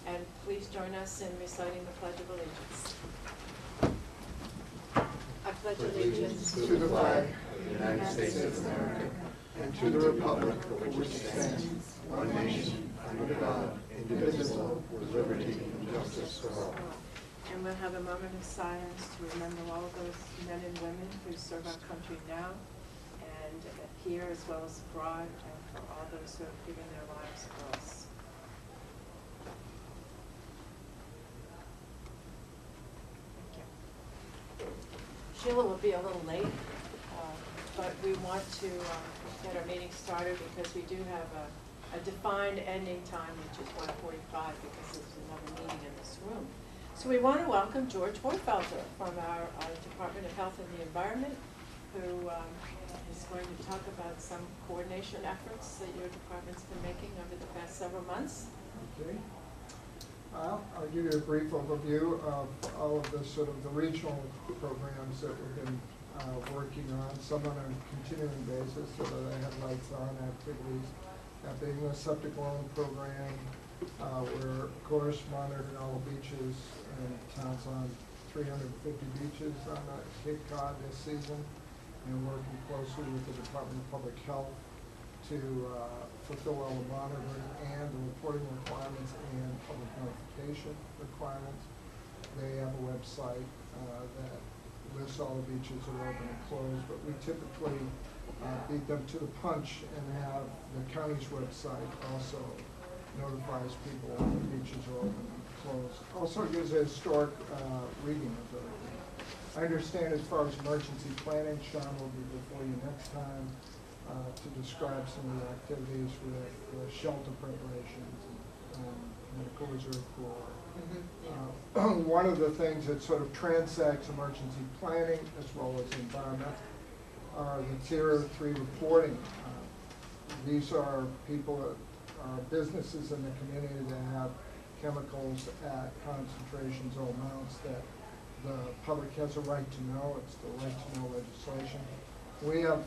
And please join us in reciting the Pledge of Allegiance. I pledge allegiance to the flag of the United States of America and to the republic for which it stands, one nation, under God, indivisible, with liberty and justice for all. And we'll have a moment of silence to remember all those men and women who serve our country now and here as well as abroad, and for all those who have given their lives for us. Thank you. Sheila will be a little late, but we want to get our meeting started because we do have a defined ending time, which is 1:45, because there's another meeting in this room. So we want to welcome George Hoyfelter from our Department of Health and the Environment, who is going to talk about some coordination efforts that your department's been making over the past several months. Okay. I'll give you a brief overview of all of the sort of the regional programs that we've been working on, some on a continuing basis, so that they have lights on activities. That being the septic loan program, we're of course monitoring all the beaches and towns on 350 beaches on Cape Cod this season, and working closely with the Department of Public Health to fulfill all the monitoring and the reporting requirements and public notification requirements. They have a website that lists all the beaches that are open and closed, but we typically beat them to the punch and have the county's website also notifies people when the beaches are open and closed. Also gives a historic reading of everything. I understand as far as emergency planning, Sean will be before you next time to describe some of the activities with shelter preparations and medical reserve corps. One of the things that sort of transects emergency planning as well as environment are the Tier 3 reporting. These are people that are businesses in the community that have chemicals at concentrations or amounts that the public has a right to know. It's the right to know legislation. We have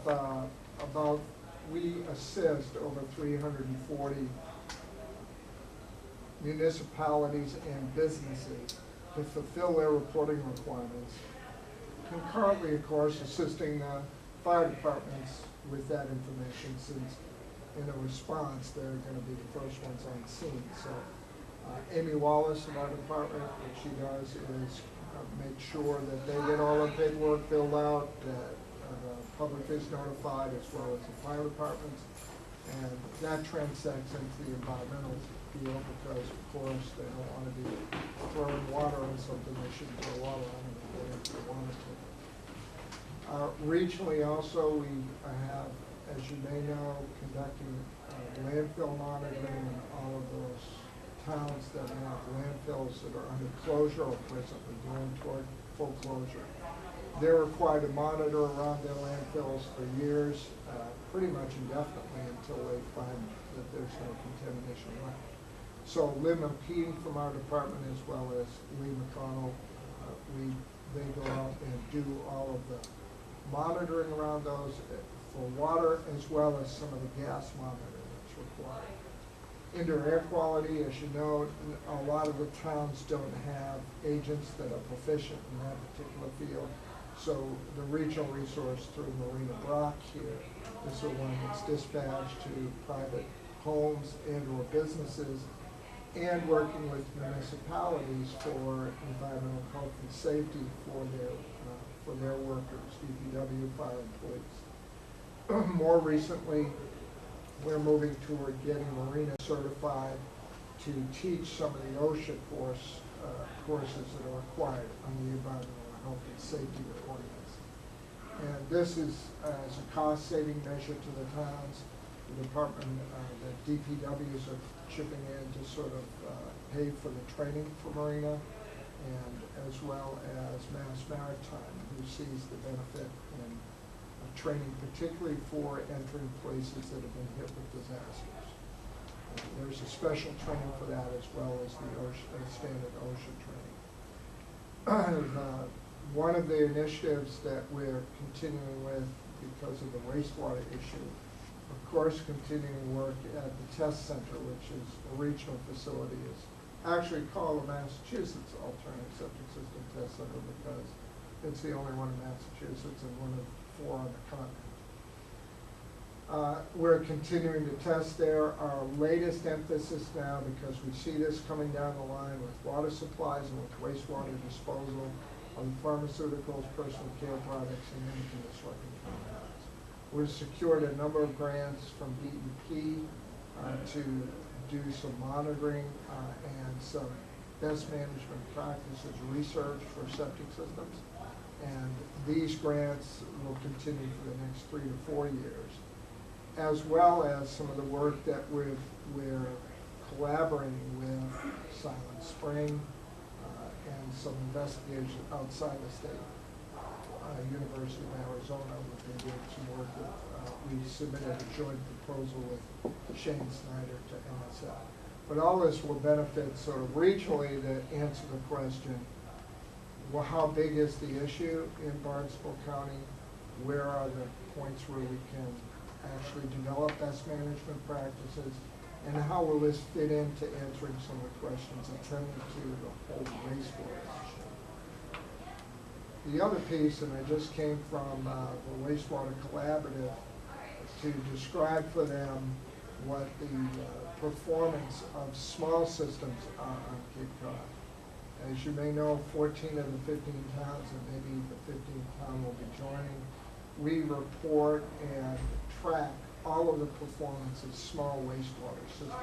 we assist over 340 municipalities and businesses to fulfill their reporting requirements. Concurrently, of course, assisting the fire departments with that information, since in a response they're going to be the first ones on scene. So Amy Wallace of our department, what she does is make sure that they get all the paperwork filled out, that the public is notified as well as the fire departments, and that transects into the environmental field because, of course, they don't want to be throwing water on something they shouldn't throw water on if they wanted to. Regionally also, we have, as you may know, conducting landfill monitoring in all of those towns that have landfills that are under closure or presently going toward full closure. They're required to monitor around their landfills for years, pretty much indefinitely until they find that there's no contamination left. So Lynn McKean from our department as well as Lee McConnell, they go out and do all of the monitoring around those for water as well as some of the gas monitoring that's required. Indoor air quality, as you know, a lot of the towns don't have agents that are proficient in that particular field. So the regional resource through Marina Brock here is the one that's dispatched to private homes and or businesses, and working with municipalities for environmental health and safety for their workers, DPW, fire, and police. More recently, we're moving toward getting Marina certified to teach some of the OSHA courses that are required under the environmental health and safety requirements. And this is as a cost-saving measure to the towns. The department, the DPWs are chipping in to sort of pay for the training for Marina, and as well as Mass Maritime, who sees the benefit in training, particularly for entering places that have been hit with disasters. There's a special training for that as well as the standard OSHA training. One of the initiatives that we're continuing with because of the wastewater issue, of course, continuing work at the test center, which is a regional facility, is actually call the Massachusetts Alternative Septic System Test Center because it's the only one in Massachusetts and one of 4 on the continent. We're continuing to test there. Our latest emphasis now, because we see this coming down the line with water supplies and with wastewater disposal, on pharmaceuticals, personal care products, and anything that's working compounds. We've secured a number of grants from DEP to do some monitoring and some best management practices research for septic systems. And these grants will continue for the next 3 to 4 years, as well as some of the work that we're collaborating with Silent Spring and some investigators outside the state. University of Arizona, we've been doing some work with, we submitted a joint proposal with Shane Snyder to NSF. But all this will benefit sort of regionally to answer the question, well, how big is the issue in Barnstable County? Where are the points where we can actually develop best management practices? And how will this fit into answering some of the questions attendant to the whole wastewater issue? The other piece, and I just came from the wastewater collaborative to describe for them what the performance of small systems are on Cape Cod. As you may know, 14 of the 15 towns, and maybe the 15th town will be joining, we report and track all of the performance of small wastewater systems.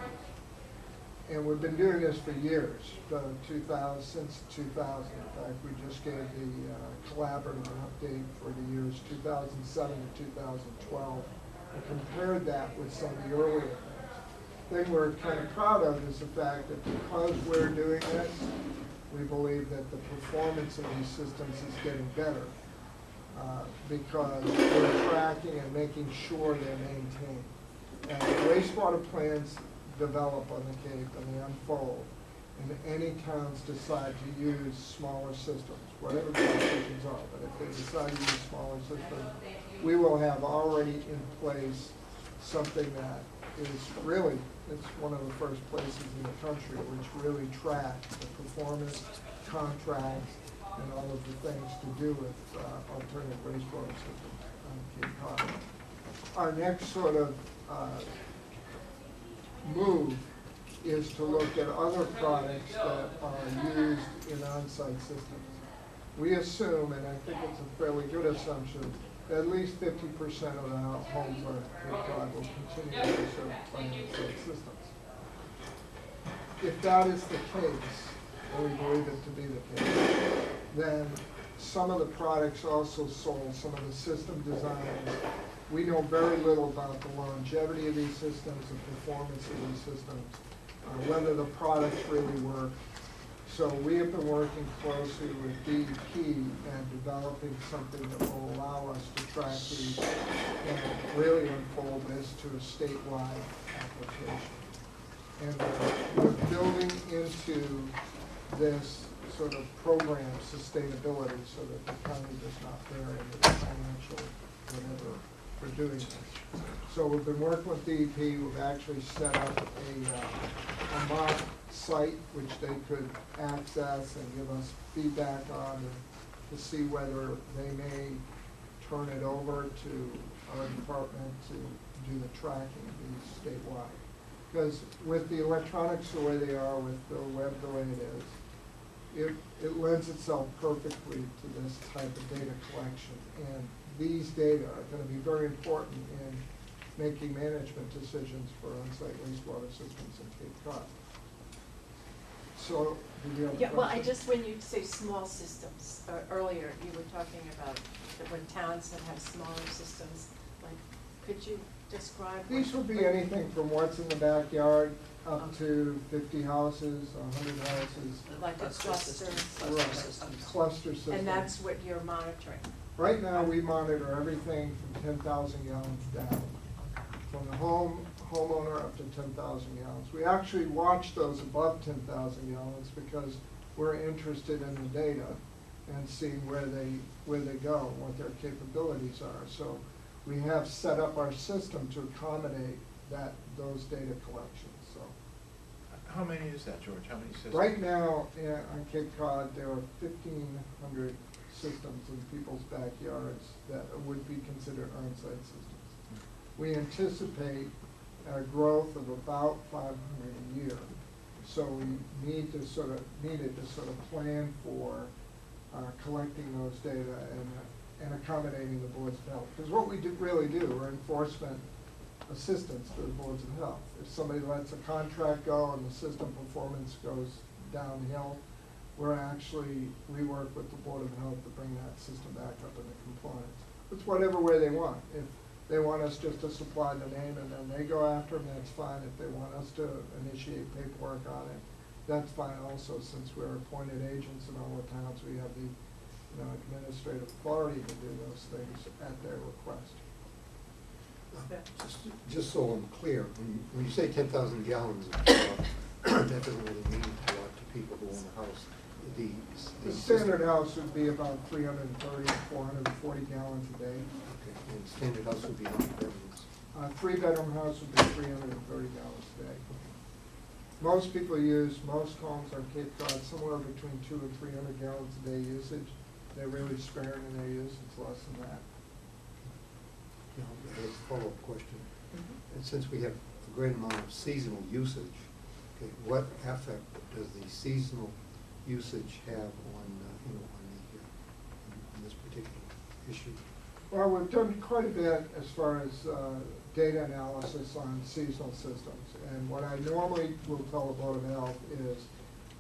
And we've been doing this for years, since 2000. In fact, we just gave the collaborative an update for the years 2007 to 2012 and compared that with some of the earlier things. The thing we're kind of proud of is the fact that because we're doing this, we believe that the performance of these systems is getting better because we're tracking and making sure they're maintained. And wastewater plants develop on the Cape and they unfold, and any towns decide to use smaller systems, whatever the decisions are, but if they decide to use smaller systems, we will have already in place something that is really, it's one of the first places in the country which really track the performance, contracts, and all of the things to do with alternative wastewater systems on Cape Cod. Our next sort of move is to look at other products that are used in on-site systems. We assume, and I think it's a fairly good assumption, that at least 50% of the homes on Cape Cod will continue to be served by on-site systems. If that is the case, and we believe it to be the case, then some of the products also sold, some of the system designs, we know very little about the longevity of these systems, the performance of these systems, whether the products really work. So we have been working closely with DEP and developing something that will allow us to track these and really unfold this to a statewide application. And we're building into this sort of program sustainability so that the county does not bear into the financial whatever for doing this. So we've been working with DEP. We've actually set up a mock site which they could access and give us feedback on to see whether they may turn it over to our department to do the tracking of these statewide. Because with the electronics the way they are, with the web the way it is, it lends itself perfectly to this type of data collection. And these data are going to be very important in making management decisions for on-site wastewater systems in Cape Cod. So, do you have a Yeah, well, question? when you say small systems, earlier you were talking about that when towns that have smaller systems, like, could you describe? These would be anything from what's in the backyard up to 50 houses, 100 houses. Like a cluster? Right, a cluster system. And that's what you're monitoring? Right now, we monitor everything from 10,000 gallons down, from the homeowner up to 10,000 gallons. We actually watch those above 10,000 gallons because we're interested in the data and seeing where they go and what their capabilities are. So we have set up our system to accommodate those data collections. So How many is that, George? How many systems? Right now, on Cape Cod, there are 1,500 systems in people's backyards that would be considered on-site systems. We anticipate a growth of about 500 a year. So we needed to sort of plan for collecting those data and accommodating the boards of health. Because what we really do, we're enforcement assistance to the boards of health. If somebody lets a contract go and the system performance goes downhill, we work with the Board of Health to bring that system back up into compliance. It's whatever way they want. If they want us just to supply the name and then they go after them, that's fine. If they want us to initiate paperwork on it, that's fine also, since we're appointed agents in all the towns. We have the administrative authority to do those things at their request. Just so I'm clear, when you say 10,000 gallons of that doesn't really mean a lot to people who own a house. The standard house would be about 330 to 440 gallons a day. Okay, and standard house would be how many bedrooms? 3-bedroom house would be 330 gallons a day. Most homes on Cape Cod, somewhere between 200 and 300 gallons a day usage. They're really sparing in their use, it's less than that. I have a follow-up question. And since we have a great amount of seasonal usage, okay, what effect does the seasonal usage have on this particular issue? Well, we've done quite a bit as far as data analysis on seasonal systems. And what I normally will tell the Board of Health is,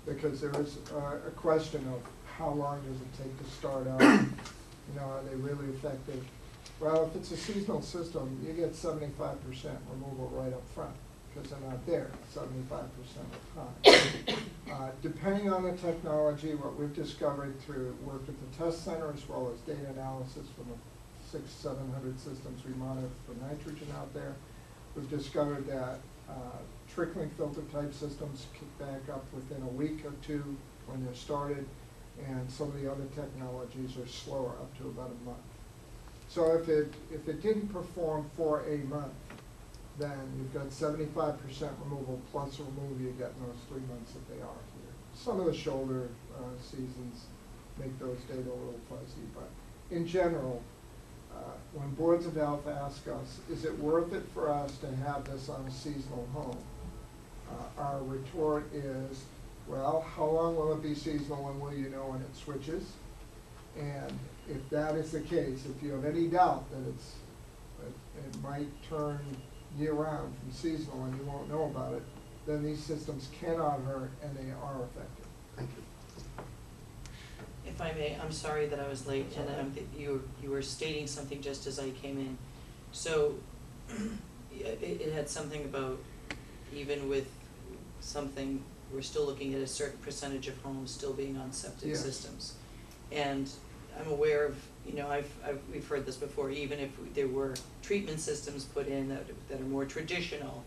because there is a question of how long does it take to start up, are they really effective? Well, if it's a seasonal system, you get 75% removal right up front, because they're not there 75% of the time. Depending on the technology, what we've discovered through work at the test center, as well as data analysis from the 600-700 systems we monitor for nitrogen out there, we've discovered that trickling filter type systems kick back up within a week or two when they're started, and some of the other technologies are slower, up to about a month. So if it didn't perform for a month, then you've got 75% removal plus removal you get in those 3 months that they are here. Some of the shoulder seasons make those data a little fuzzy, but in general, when boards of health ask us, is it worth it for us to have this on a seasonal home? Our retort is, well, how long will it be seasonal and will you know when it switches? And if that is the case, if you have any doubt that it might turn year-round from seasonal and you won't know about it, then these systems cannot hurt and they are effective. Thank you. If I may, I'm sorry that I was late, and you were stating something just as I came in. So it had something about, even with something, we're still looking at a certain percentage of homes still being on septic Yes. systems. And I'm aware of, we've heard this before, even if there were treatment systems put in that are more traditional,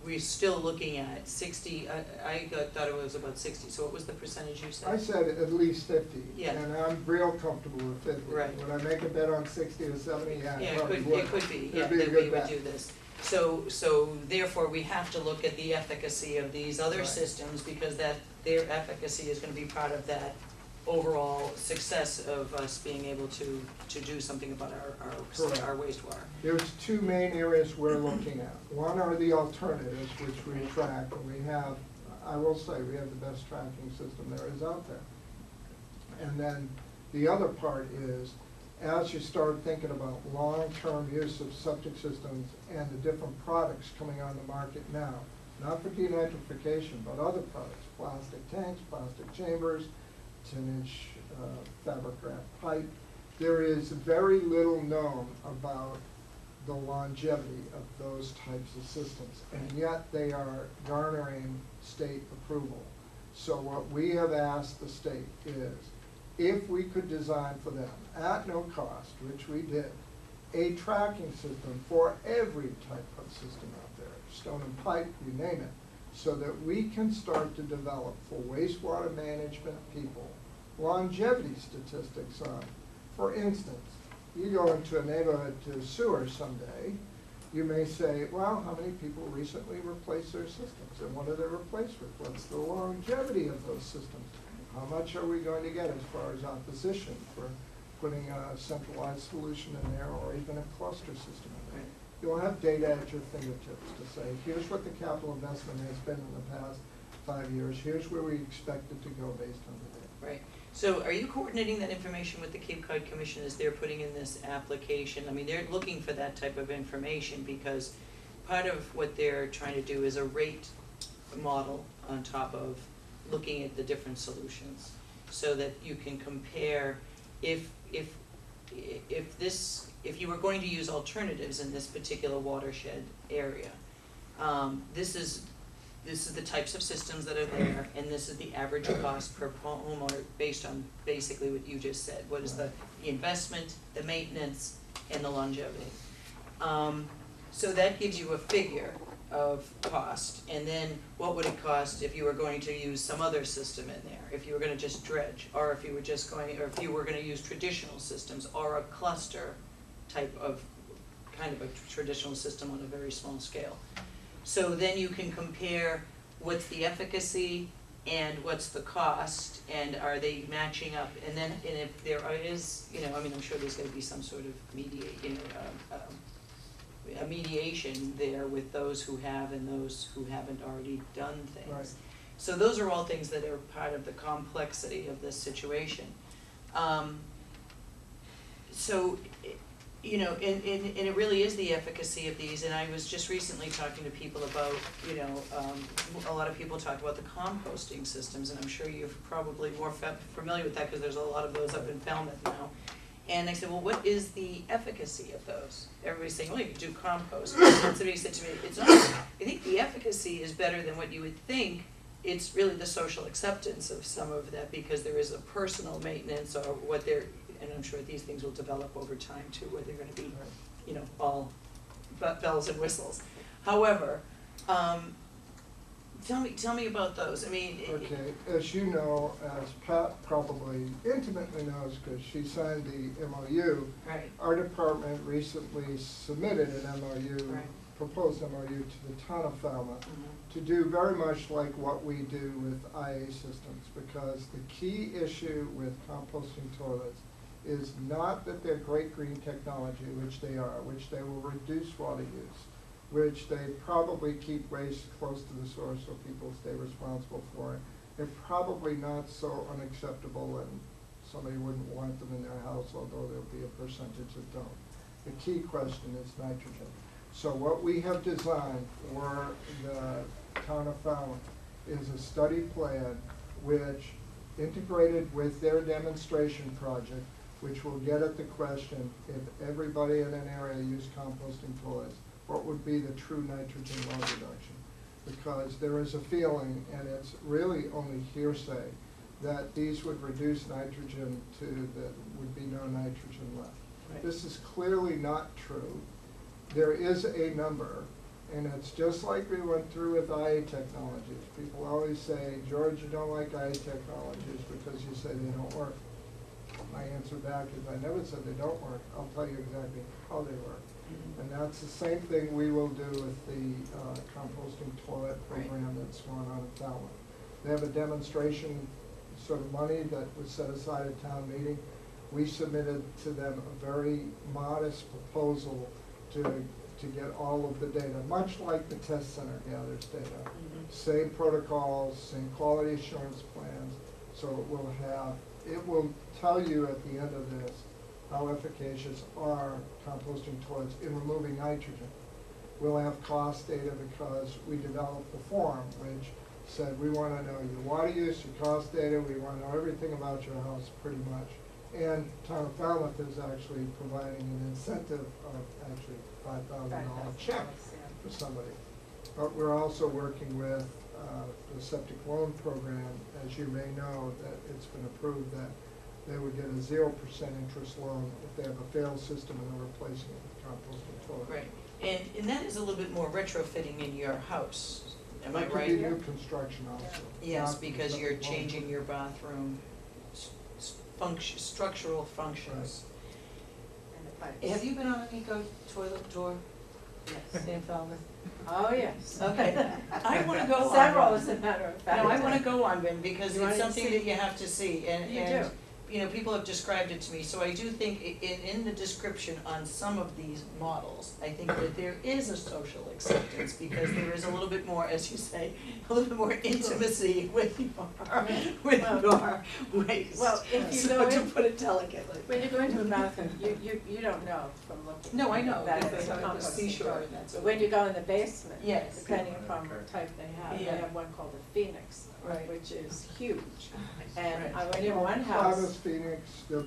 we're still looking at 60, I thought it was about 60, so what was the percentage you said? I said at least 50, Yeah. and I'm real comfortable with 50. Right. Would I make a bet on 60 or 70? Yeah, Yeah, I it probably could, would. it could be, It'd yeah, be a that good we would bet. do this. So therefore, we have to look at the efficacy of these other Right. systems, because their efficacy is gonna be part of that overall success of us being able to do something about Correct. our wastewater. There's two main areas we're looking at. One are the alternatives, which we track, and we have, I will say, we have the best tracking system there is out there. And then the other part is, as you start thinking about long-term use of septic systems and the different products coming on the market now, not for denitrification, but other products, plastic tanks, plastic chambers, 10-inch fabric wrapped pipe, there is very little known about the longevity of those types of systems, and yet they are garnering state approval. So what we have asked the state is, if we could design for them, at no cost, which we did, a tracking system for every type of system out there, stone and pipe, you name it, so that we can start to develop for wastewater management people longevity statistics on. For instance, you go into a neighborhood to sewer someday, You may say, well, how many people recently replaced their systems, and what are they replaced with? What's the longevity of those systems? How much are we going to get as far as opposition for putting a centralized solution in there, or even a cluster system in there? You'll have data at your fingertips to say, here's what the capital investment has been in the past 5 years, here's where we expect it to go based on the data. Right. So are you coordinating that information with the Cape Cod Commission as they're putting in this application? I mean, they're looking for that type of information because part of what they're trying to do is a rate model on top of looking at the different solutions so that you can compare if you were going to use alternatives in this particular watershed area, this is the types of systems that are there, and this is the average cost per homeowner based on basically what you just said. What is the investment, the maintenance, and the longevity? So that gives you a figure of cost, and then what would it cost if you were going to use some other system in there? If you were going to just dredge, or if you were just going, or if you were going to use traditional systems, or a cluster type of kind of a traditional system on a very small scale. So then you can compare what's the efficacy and what's the cost, and are they matching up? And then, and if there is, I mean, I'm sure there's going to be some sort of a mediation there with those who have and those who haven't already done things. Right. So those are all things that are part of the complexity of this situation. And it really is the efficacy of these, and I was just recently talking to people about, a lot of people talk about the composting systems, and I'm sure you're probably more familiar with that because there's a lot of those up in Falmouth now. And I said, well, what is the efficacy of those? Everybody's saying, well, you can do compost. And somebody said to me, it's not, I think the efficacy is better than what you would think. It's really the social acceptance of some of that, because there is a personal maintenance, or what they're, and I'm sure these things will develop over time too, where they're gonna be, all bells and whistles. However, tell me about those. I mean, Okay, as you know, as Pat probably intimately knows, because she signed the MOU, right, our department recently submitted an MOU, right, proposed MOU to the town of Falmouth, mhm, to do very much like what we do with IA systems, because the key issue with composting toilets is not that they're great green technology, which they are, which they will reduce water use, which they probably keep waste close to the source so people stay responsible for it. They're probably not so unacceptable, and somebody wouldn't want them in their house, although there'll be a percentage that don't. The key question is nitrogen. So what we have designed for the town of Falmouth is a study plan which, integrated with their demonstration project, which will get at the question, if everybody in an area used composting toilets, what would be the true nitrogen load reduction? Because there is a feeling, and it's really only hearsay, that these would reduce nitrogen to that would be no nitrogen left. right. This is clearly not true. There is a number, and it's just like we went through with IA technologies. People always say, George, you don't like IA technologies because you say they don't work. My answer back is, I never said they don't work. I'll tell you exactly how they work. Mhm. And that's the same thing we will do with the composting toilet program that's going on in Falmouth. They have a demonstration sort of money that was set aside at town meeting. We submitted to them a very modest proposal to get all of the data, much like the test center gathers data. Mhm. Same protocols, same quality assurance plans, so it will tell you at the end of this how efficacious are composting toilets in removing nitrogen. We'll have cost data because we developed the form which said we want to know your water use, your cost data, we want to know everything about your house pretty much. And town of Falmouth is actually providing an incentive of actually $5,000 check for somebody. But we're also working with the septic loan program. As you may know, that it's been approved that they would get a 0% interest loan if they have a failed system and they're replacing it with composting toilet. Right, and that is a little bit more retrofitting in your house, am I That could right? be new construction also. Yes, not the because you're septic loan. changing your bathroom structural functions. And the pipes. Have you been on an eco toilet tour? Yes. in Falmouth? Oh, yes. Okay. I wanna go on Several, one. as a matter of fact. No, I wanna go on one because You wanna it's something see- that you have to see and, You and, do. you know, people have described it to me, so I do think in the description on some of these models, I think that there is a social acceptance because there is a little bit more, as you say, a little bit more intimacy with your waste. Well, if you So go to in- put it delicately. When you go into a bathroom, you don't know from looking. No, I know, that because it's I a have the composting seashore toilet. and that's But when okay. you go in the basement, Yes. depending upon what type they Yeah. have one called the Phoenix, Right. which is huge. And Right. I went in one Plymouth, house. Phoenix, they're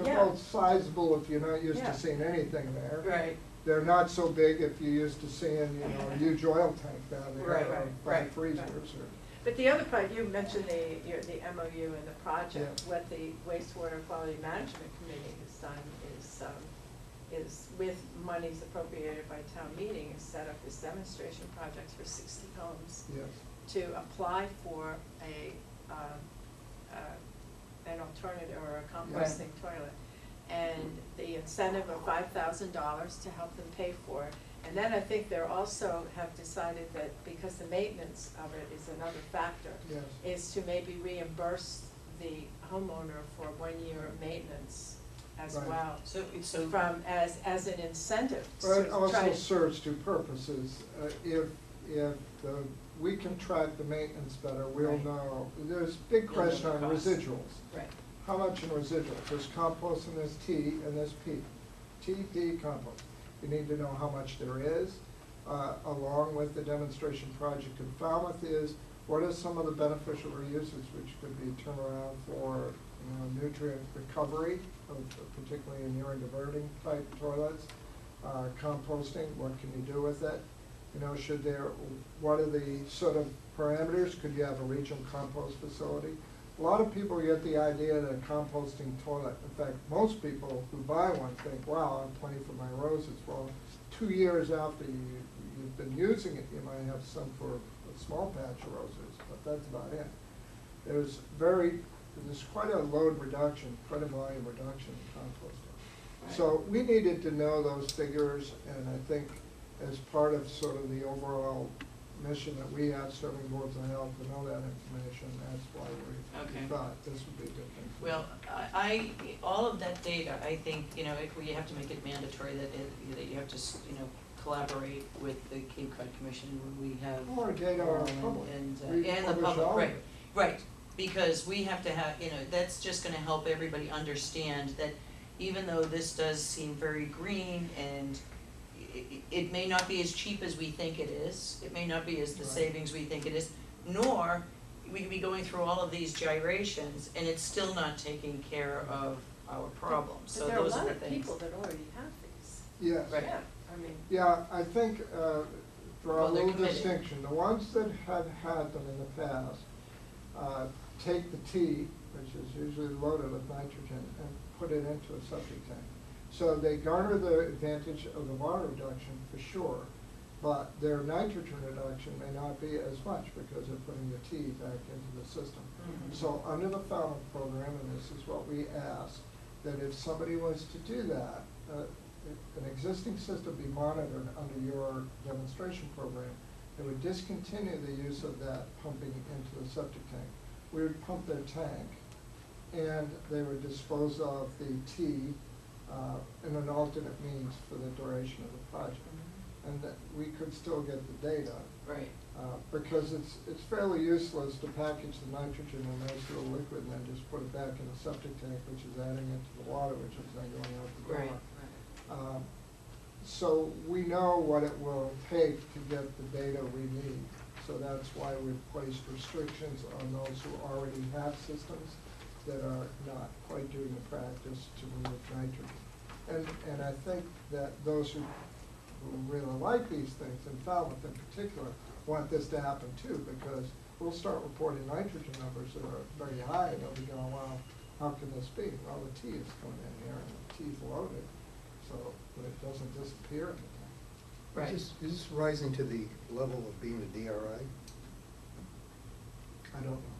Yeah. both sizable if you're not used Yeah. to seeing anything there. Right, They're not so big if you're used to seeing, you know, a huge oil tank down there. Right, or right, 5 right. freezers or. But the other part, you mentioned the MOU and the project. Yeah. What the wastewater quality management committee has done is with monies appropriated by town meeting, is set up this demonstration projects for 60 homes Yes. to apply for an alternative or a composting toilet. And the incentive of $5,000 to help them pay for it. And then I think they're also have decided that because the maintenance of it is another factor, Yes. is to maybe reimburse the homeowner for 1 year of maintenance as Right. well. so. From, as an incentive to But it try also to. serves two purposes. If we can track the maintenance better, we'll Right. know. There's a big You'll know question the on cost. residuals. Right. How much in residuals? There's compost and there's T and there's P. T, P, compost. You need to know how much there is, along with the demonstration project in Falmouth is, what are some of the beneficial reuses, which could be turnaround for, nutrient recovery, particularly in urine diverting type toilets, composting, what can you do with it? What are the sort of parameters? Could you have a regional compost facility? A lot of people get the idea that a composting toilet, in fact, most people who buy one think, wow, I have plenty for my roses. Well, 2 years after you've been using it, you might have some for a small patch of roses, but that's about it. There's quite a load reduction, quite a volume reduction in composting. So we needed to know those figures, and I think as part of sort of the overall mission that we have, serving boards of health, to know that information, that's why Okay. we thought this would be a good thing. Well, all of that data, I think, if we have to make it mandatory that you have to, collaborate with the Cape Cod Commission when we have. Or data are public. And We the publish public, all of right, it. right, because we have to have, that's just gonna help everybody understand that even though this does seem very green and it may not be as cheap as we think it is, it may not be as the Right. savings we think it is, nor we could be going through all of these gyrations and it's still not taking care of our problems, so But there are a those lot are the of things. people that already have these. Yes. Right. Yeah, I mean. Yeah, I think, draw Well, a they're little committed. distinction. The ones that have had them in the past, take the T, which is usually loaded with nitrogen, and put it into a septic tank. So they garner the advantage of the water reduction for sure, but their nitrogen reduction may not be as much because they're putting the T back into the system. Mhm. So under the Falmouth program, and this is what we ask, that if somebody was to do that, an existing system be monitored under your demonstration program, they would discontinue the use of that pumping into the septic tank. We would pump their tank, and they would dispose of the T in an alternate means for the duration of the project. And that we could still get the data, Right, because it's fairly useless to package the nitrogen in a nice little liquid and then just put it back in the septic tank, which is adding it to the water, which is then going out the door. right, So we know what it will take to get the data we need. So that's why we've placed restrictions on those who already have systems that are not quite doing the practice to remove nitrogen. And I think that those who really like these things, in Falmouth in particular, want this to happen too, because we'll start reporting nitrogen numbers that are very high, and they'll be going, well, how can this be? Well, the T is coming in here, and the T is loaded, so it doesn't disappear in the tank. right. Is this rising to the level of being a DRI? I don't know.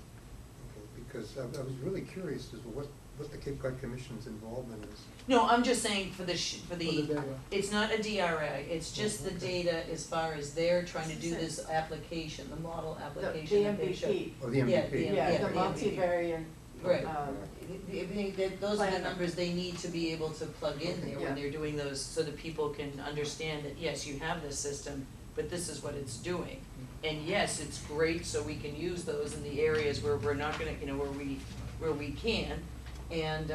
Okay, because I was really curious as to what the Cape Cod Commission's involvement is. No, I'm just saying for the, For the data. it's not a DRA, it's just the data as far as they're trying to do this application, the model The application that they show. MVP. Oh, the Yeah, MVP. the Yeah, the MVP. multivariate. Right. Those are the Planner. numbers they need to be able to plug in there Yeah. when they're doing those, so that people can understand that, yes, you have this system, but this is what it's doing. And yes, it's great, so we can use those in the areas where we're not gonna, where we can. And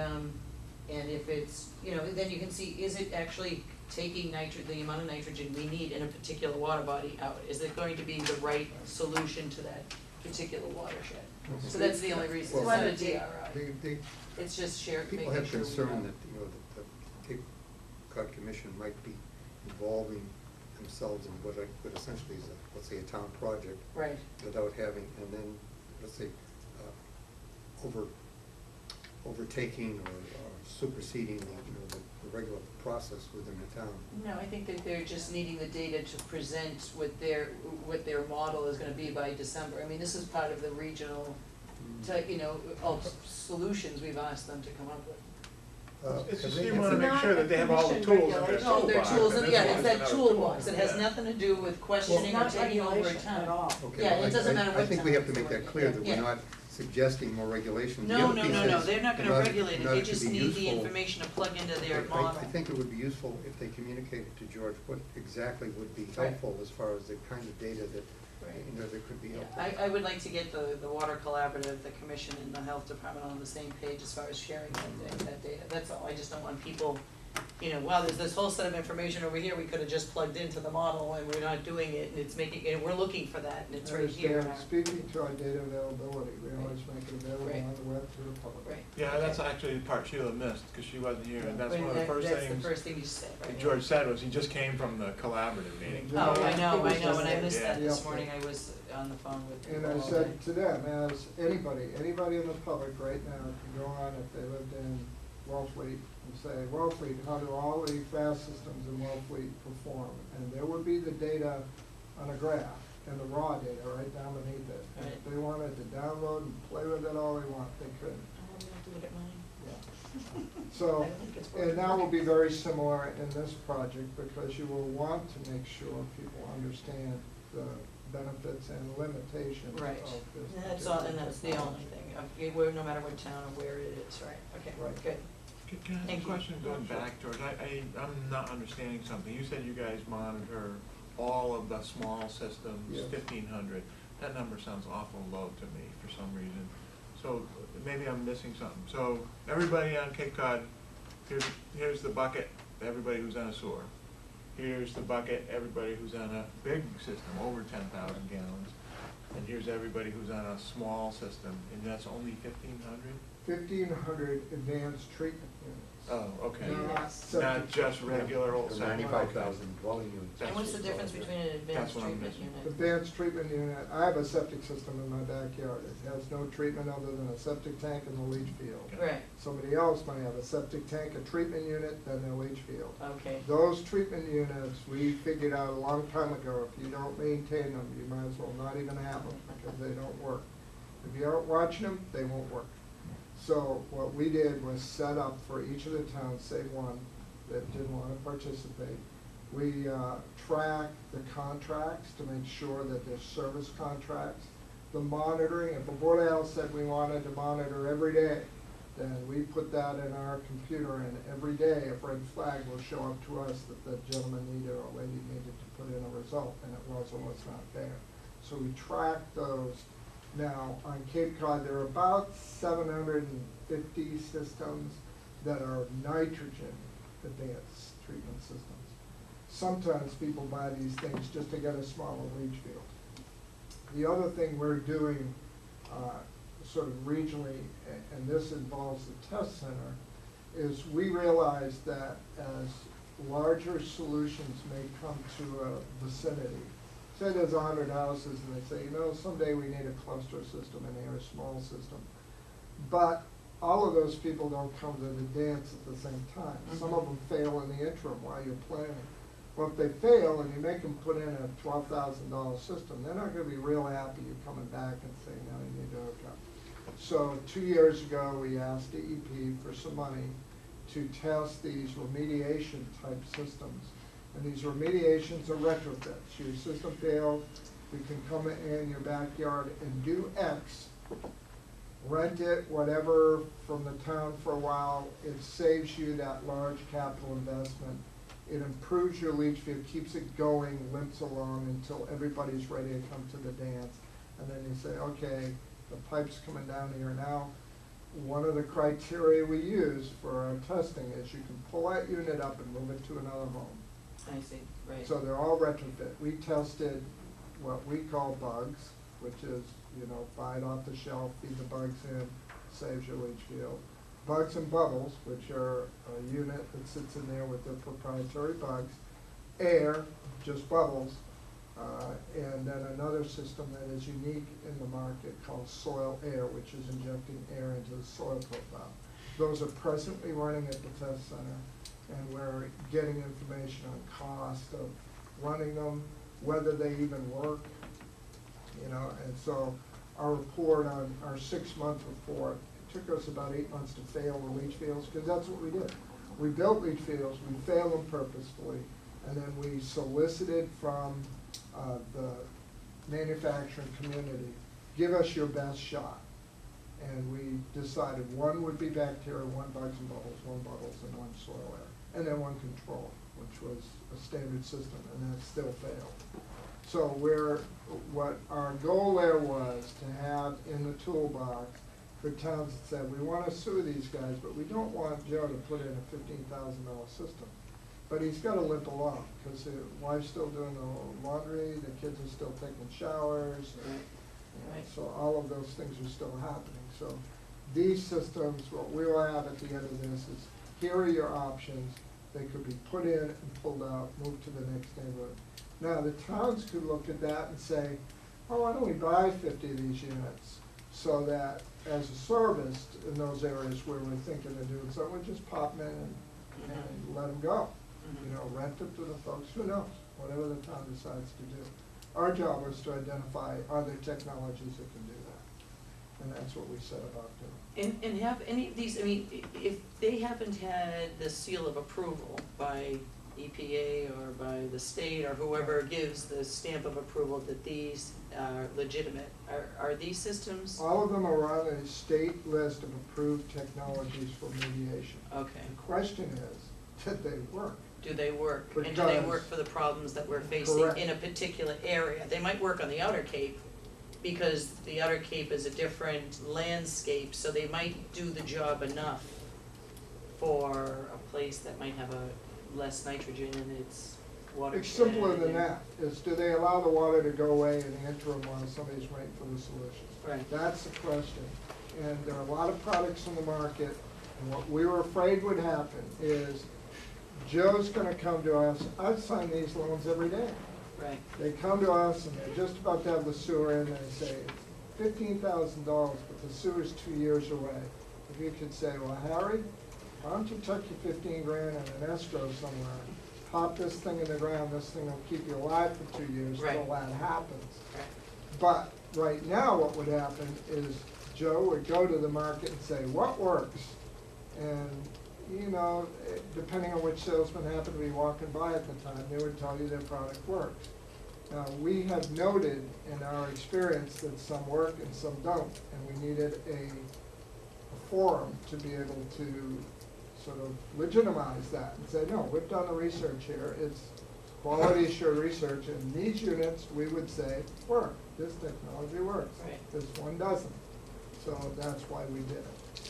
if it's, then you can see, is it actually taking the amount of nitrogen we need in a particular water body out? Is it going to be the right solution to that particular watershed? So that's the only reason, it's not a DRI. It's just making People sure have we concern know. that, that the Cape Cod Commission might be involving themselves in what essentially is let's say a town project. Right. Without having, and then, let's say, overtaking or superseding the regular process within the town. No, I think that they're just needing the data to present what their model is gonna be by December. I mean, this is part of the regional, solutions we've asked them to come up with. It's have just they- you have wanna they- make sure that they have all the Commission tools in their regulations. Oh, their toolbox. tools, and yeah, this it's one's that another toolbox, it has yeah. nothing to do with questioning It's or not taking over a regulation town. at all. Okay, Yeah, well, it doesn't matter I what think we town have to it's make that working. clear, that Yeah. we're not suggesting more regulation. The No, other no, piece no, no, is, they're not in gonna order- regulate in it, order they to just be need the useful, information to plug into their I model. think it would be useful if they communicated to George what exactly would be Right. helpful as far as the kind of data that, Right. that could be Yeah, helpful. I would like to get the water collaborative, the commission and the health department on the same page as far as sharing that data, that's all, I just don't want people, wow, there's this whole set of information over here, we could have just plugged into the model and we're not doing it, and it's making, and we're looking for that, and it's right here. Understand, speaking to our data availability, we always make it available Right. on the web to the public. Right. Yeah, that's actually the part Sheila missed, because she wasn't here, and that's Right, one of the first That's the things first thing you said, right? that George said was he just came from the collaborative meeting. Oh, I know, It was and I missed that Yeah. this morning, I was on the phone with people And I all said day. to them, as anybody in the public right now can go on, if they lived in Wellfleet, and say, Wellfleet, how do all the fast systems in Wellfleet perform? And there would be the data on a graph, and the raw data right down beneath it. And if they wanted to download and play with it all they want, they could. I'm gonna have to look at mine. Yeah. So, I don't think it's working. and that will be very similar in this project, because you will want to make sure people understand the benefits and limitations of Right, this. that's all, and particular that's the only technology. thing, where, no matter what town or where it is, right, okay, Right. good. Can I ask Thank a you. question going back, George? I'm not understanding something. You said you guys monitor all of the small systems, Yes. 1,500. That number sounds awful low to me for some reason. So maybe I'm missing something. So everybody on Cape Cod, here's the bucket, everybody who's on a sewer. Here's the bucket, everybody who's on a big system, over 10,000 gallons. And here's everybody who's on a small system, and that's only 1,500? 1,500 advanced treatment units. Oh, okay. Not Not septic just regular old. There are 95,000 dwelling units. And what's the difference between an advanced That's what I'm treatment missing. unit? Advanced treatment unit, I have a septic system in my backyard. It has no treatment other than a septic tank and a leach field. Right, Somebody else might have a septic tank, a treatment unit, then a leach field. okay, Those treatment units, we figured out a long time ago, if you don't maintain them, you might as well not even have them, because they don't work. If you aren't watching them, they won't work. So what we did was set up for each of the towns, save one that didn't want to participate. We track the contracts to make sure that they're service contracts. The monitoring, if a Board of Health said we wanted to monitor every day, then we put that in our computer, and every day a red flag will show up to us that the gentleman needed or lady needed to put in a result, and it was or was not there. So we track those. Now, on Cape Cod, there are about 750 systems that are nitrogen advanced treatment systems. Sometimes people buy these things just to get a smaller leach field. The other thing we're doing sort of regionally, and this involves the test center, is we realize that as larger solutions may come to a vicinity, say there's 100 houses and they say, someday we need a cluster system and they're a small system. But all of those people don't come to the dance at the same time. Some of them fail in the interim while you're planning. Well, if they fail and you make them put in a $12,000 system, they're not gonna be real happy you're coming back and saying, now you need to hook up. So 2 years ago, we asked DEP for some money to test these remediation type systems. And these remediations are retrofits. Your system failed, we can come in your backyard and do X, rent it, whatever, from the town for a while. It saves you that large capital investment. It improves your leach field, keeps it going, limps along until everybody's ready to come to the dance. And then you say, okay, the pipe's coming down here now. One of the criteria we use for our testing is you can pull that unit up and move it to another home. I see, right. So they're all retrofit. We tested what we call bugs, which is, buy it off the shelf, feed the bugs in, saves your leach field. Bugs and bubbles, which are a unit that sits in there with their proprietary bugs. Air, just bubbles. And then another system that is unique in the market called soil air, which is injecting air into the soil profile. Those are presently running at the test center, and we're getting information on cost of running them, whether they even work, and so our report on our 6-month report, it took us about 8 months to fail the leach fields, because that's what we did. We built leach fields, we failed them purposefully, and then we solicited from the manufacturing community, give us your best shot. And we decided one would be bacteria, one bugs and bubbles, one and one soil air, and then one control, which was a standard system, and that still failed. So what our goal there was to have in the toolbox for towns that said, we want to sue these guys, but we don't want Joe to put in a $15,000 system. But he's got to limp along, because the wife's still doing the laundry, the kids are still taking showers, and so all of those things are still happening. So these systems, what we will have at the end of this is, here are your options. They could be put in and pulled out, moved to the next neighborhood. Now, the towns could look at that and say, oh, why don't we buy 50 of these units, so that as a service in those areas where we're thinking of doing something, we just pop them in and let them go. Rent it to the folks, who knows, whatever the town decides to do. Our job is to identify other technologies that can do that, and that's what we set about doing. And have any of these, if they haven't had the seal of approval by EPA or by the state or whoever gives the stamp of approval that these are legitimate, are these systems? All of them are on a state list of approved technologies for remediation. Okay. The question is, did they work? Do they work? And do they work for the problems that we're facing Correct. in a particular area? They might work on the Outer Cape, because the Outer Cape is a different landscape, so they might do the job enough for a place that might have a less nitrogen in its watershed. It's simpler than that. Is, do they allow the water to go away in the interim while somebody's waiting for the solution? Right. That's the question. And there are a lot of products in the market, and what we were afraid would happen is Joe's gonna come to us. I sign these loans every day. Right. They come to us and they're just about to have the sewer in, and they say, $15,000, but the sewer's 2 years away. If you could say, well, Harry, why don't you tuck your 15 grand in an escrow somewhere, pop this thing in the ground, this thing will keep you alive for 2 years Right. until that happens. Right. But right now what would happen is Joe would go to the market and say, what works? And depending on which salesman happened to be walking by at the time, they would tell you their product works. Now, we have noted in our experience that some work and some don't, and we needed a forum to be able to sort of legitimize that and say, no, we've done the research here, it's quality assured research, and these units, we would say, work. This technology works. Right. This one doesn't. So that's why we did it.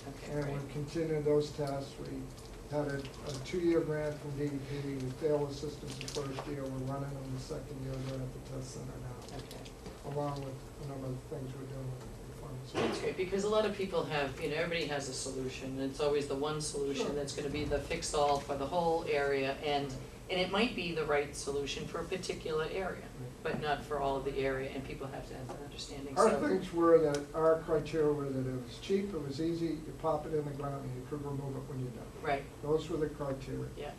Okay, And great. we're continuing those tests. We had a 2-year grant from DEP. We failed the systems the first year. We're running them the second year. They're at the test center now, Okay. along with a number of things we're doing with the That's pharmaceuticals. great, because a lot of people have, everybody has a solution, and it's always the one solution Sure. that's gonna be the fix-all for the whole area, and it might be the right solution for a particular area, but not for all of the area, and people have to have that understanding, so. Our things were that, our criteria were that it was cheap, it was easy, you pop it in the ground, and you could remove it when you're done. Right, Those were the criteria. yeah,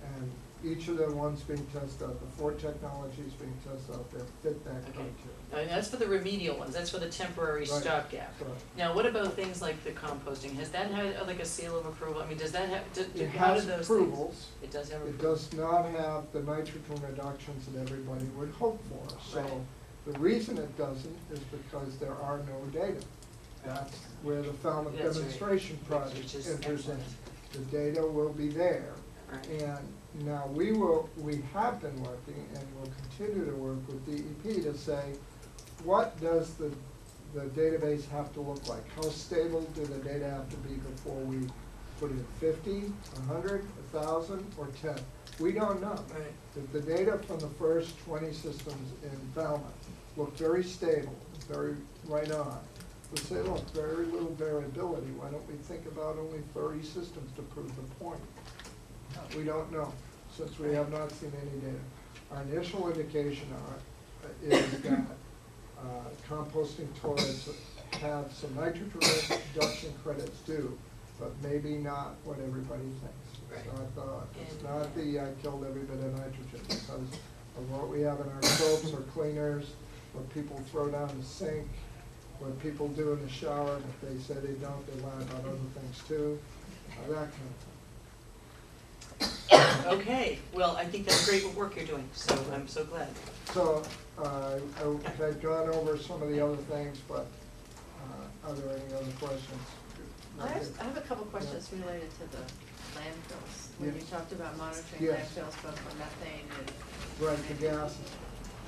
And each of the ones being tested out, the 4 technologies being tested out there fit that Okay. criteria. That's for the remedial ones, that's for the temporary Right. stopgap. Right. Now, what about things like the composting? Has that had like a seal of approval? I mean, does that have, It how do has those things? approvals. It does have It approvals? does not have the nitrogen reductions that everybody would hope for. So Right. the reason it doesn't is because there are no data. That's where the Falmouth That's right. demonstration project Which is enters in. excellent. The data will be there. Right. And now we have been working and will continue to work with DEP to say, what does the database have to look like? How stable do the data have to be before we put in 50, 100, 1,000, or 10? We don't know. Right. If the data from the first 20 systems in Falmouth look very stable, very right on, we say, look, very little variability, why don't we think about only 30 systems to prove the point? We don't know, since we have not seen any data. Our initial indication is that composting toilets have some nitrogen reduction credits due, but maybe not what everybody thinks. Right. It's not the I killed every bit of nitrogen, because of what we have in our soaps or cleaners, what people throw down the sink, what people do in the shower, and if they say they don't, they lie about other things too, that kind of thing. Okay, well, I think that's great work you're doing, so I'm so glad. So, I've gone over some of the other things, but, are there any other questions? I have a couple questions related to the landfills. When you Yes. talked about monitoring Yes. landfills, both for methane and. Right, the gases.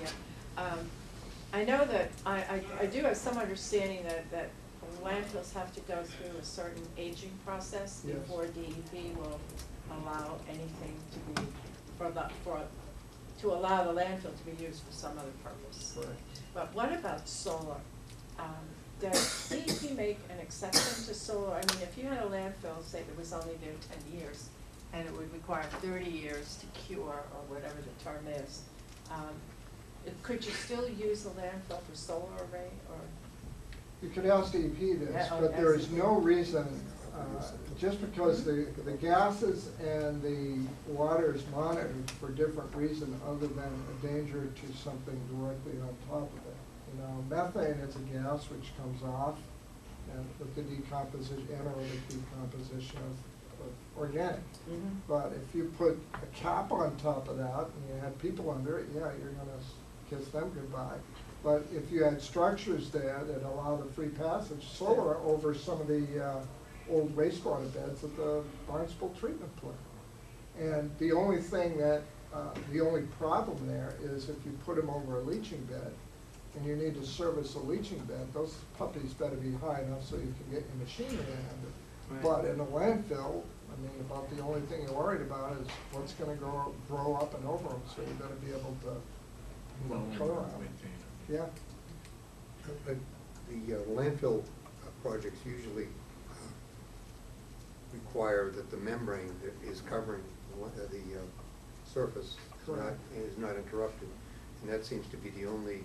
Yeah. I know that, I do have some understanding that landfills have to go through a certain aging process Yes. before DEP will allow anything to be, to allow the landfill to be used for some other purpose. Correct. But what about solar? Does DEP make an exception to solar? I mean, if you had a landfill, say that was only there 10 years, and it would require 30 years to cure, or whatever the term is, could you still use the landfill for solar array, or? You could ask DEP this, Yeah, but there is ask no reason, just because the gases and the water is monitored for different reason other than a danger to something directly on top of it. You know, methane is a gas which comes off and with the decomposition, anaerobic decomposition of organic. Mhm. But if you put a cap on top of that and you had people under it, yeah, you're gonna kiss them goodbye. But if you had structures there that allow the free passage, solar over some of the old wastewater beds at the Barnstable treatment plant. And the only thing that, the only problem there is if you put them over a leaching bed and you need to service a leaching bed, those puppies better be high enough so you can get your machinery in it. Right. But in a landfill, I mean, about the only thing you're worried about is what's gonna grow up and over them, so you better be able to, color around. Maintain. Yeah. The landfill projects usually require that the membrane that is covering the surface is not interrupted. And that seems to be the only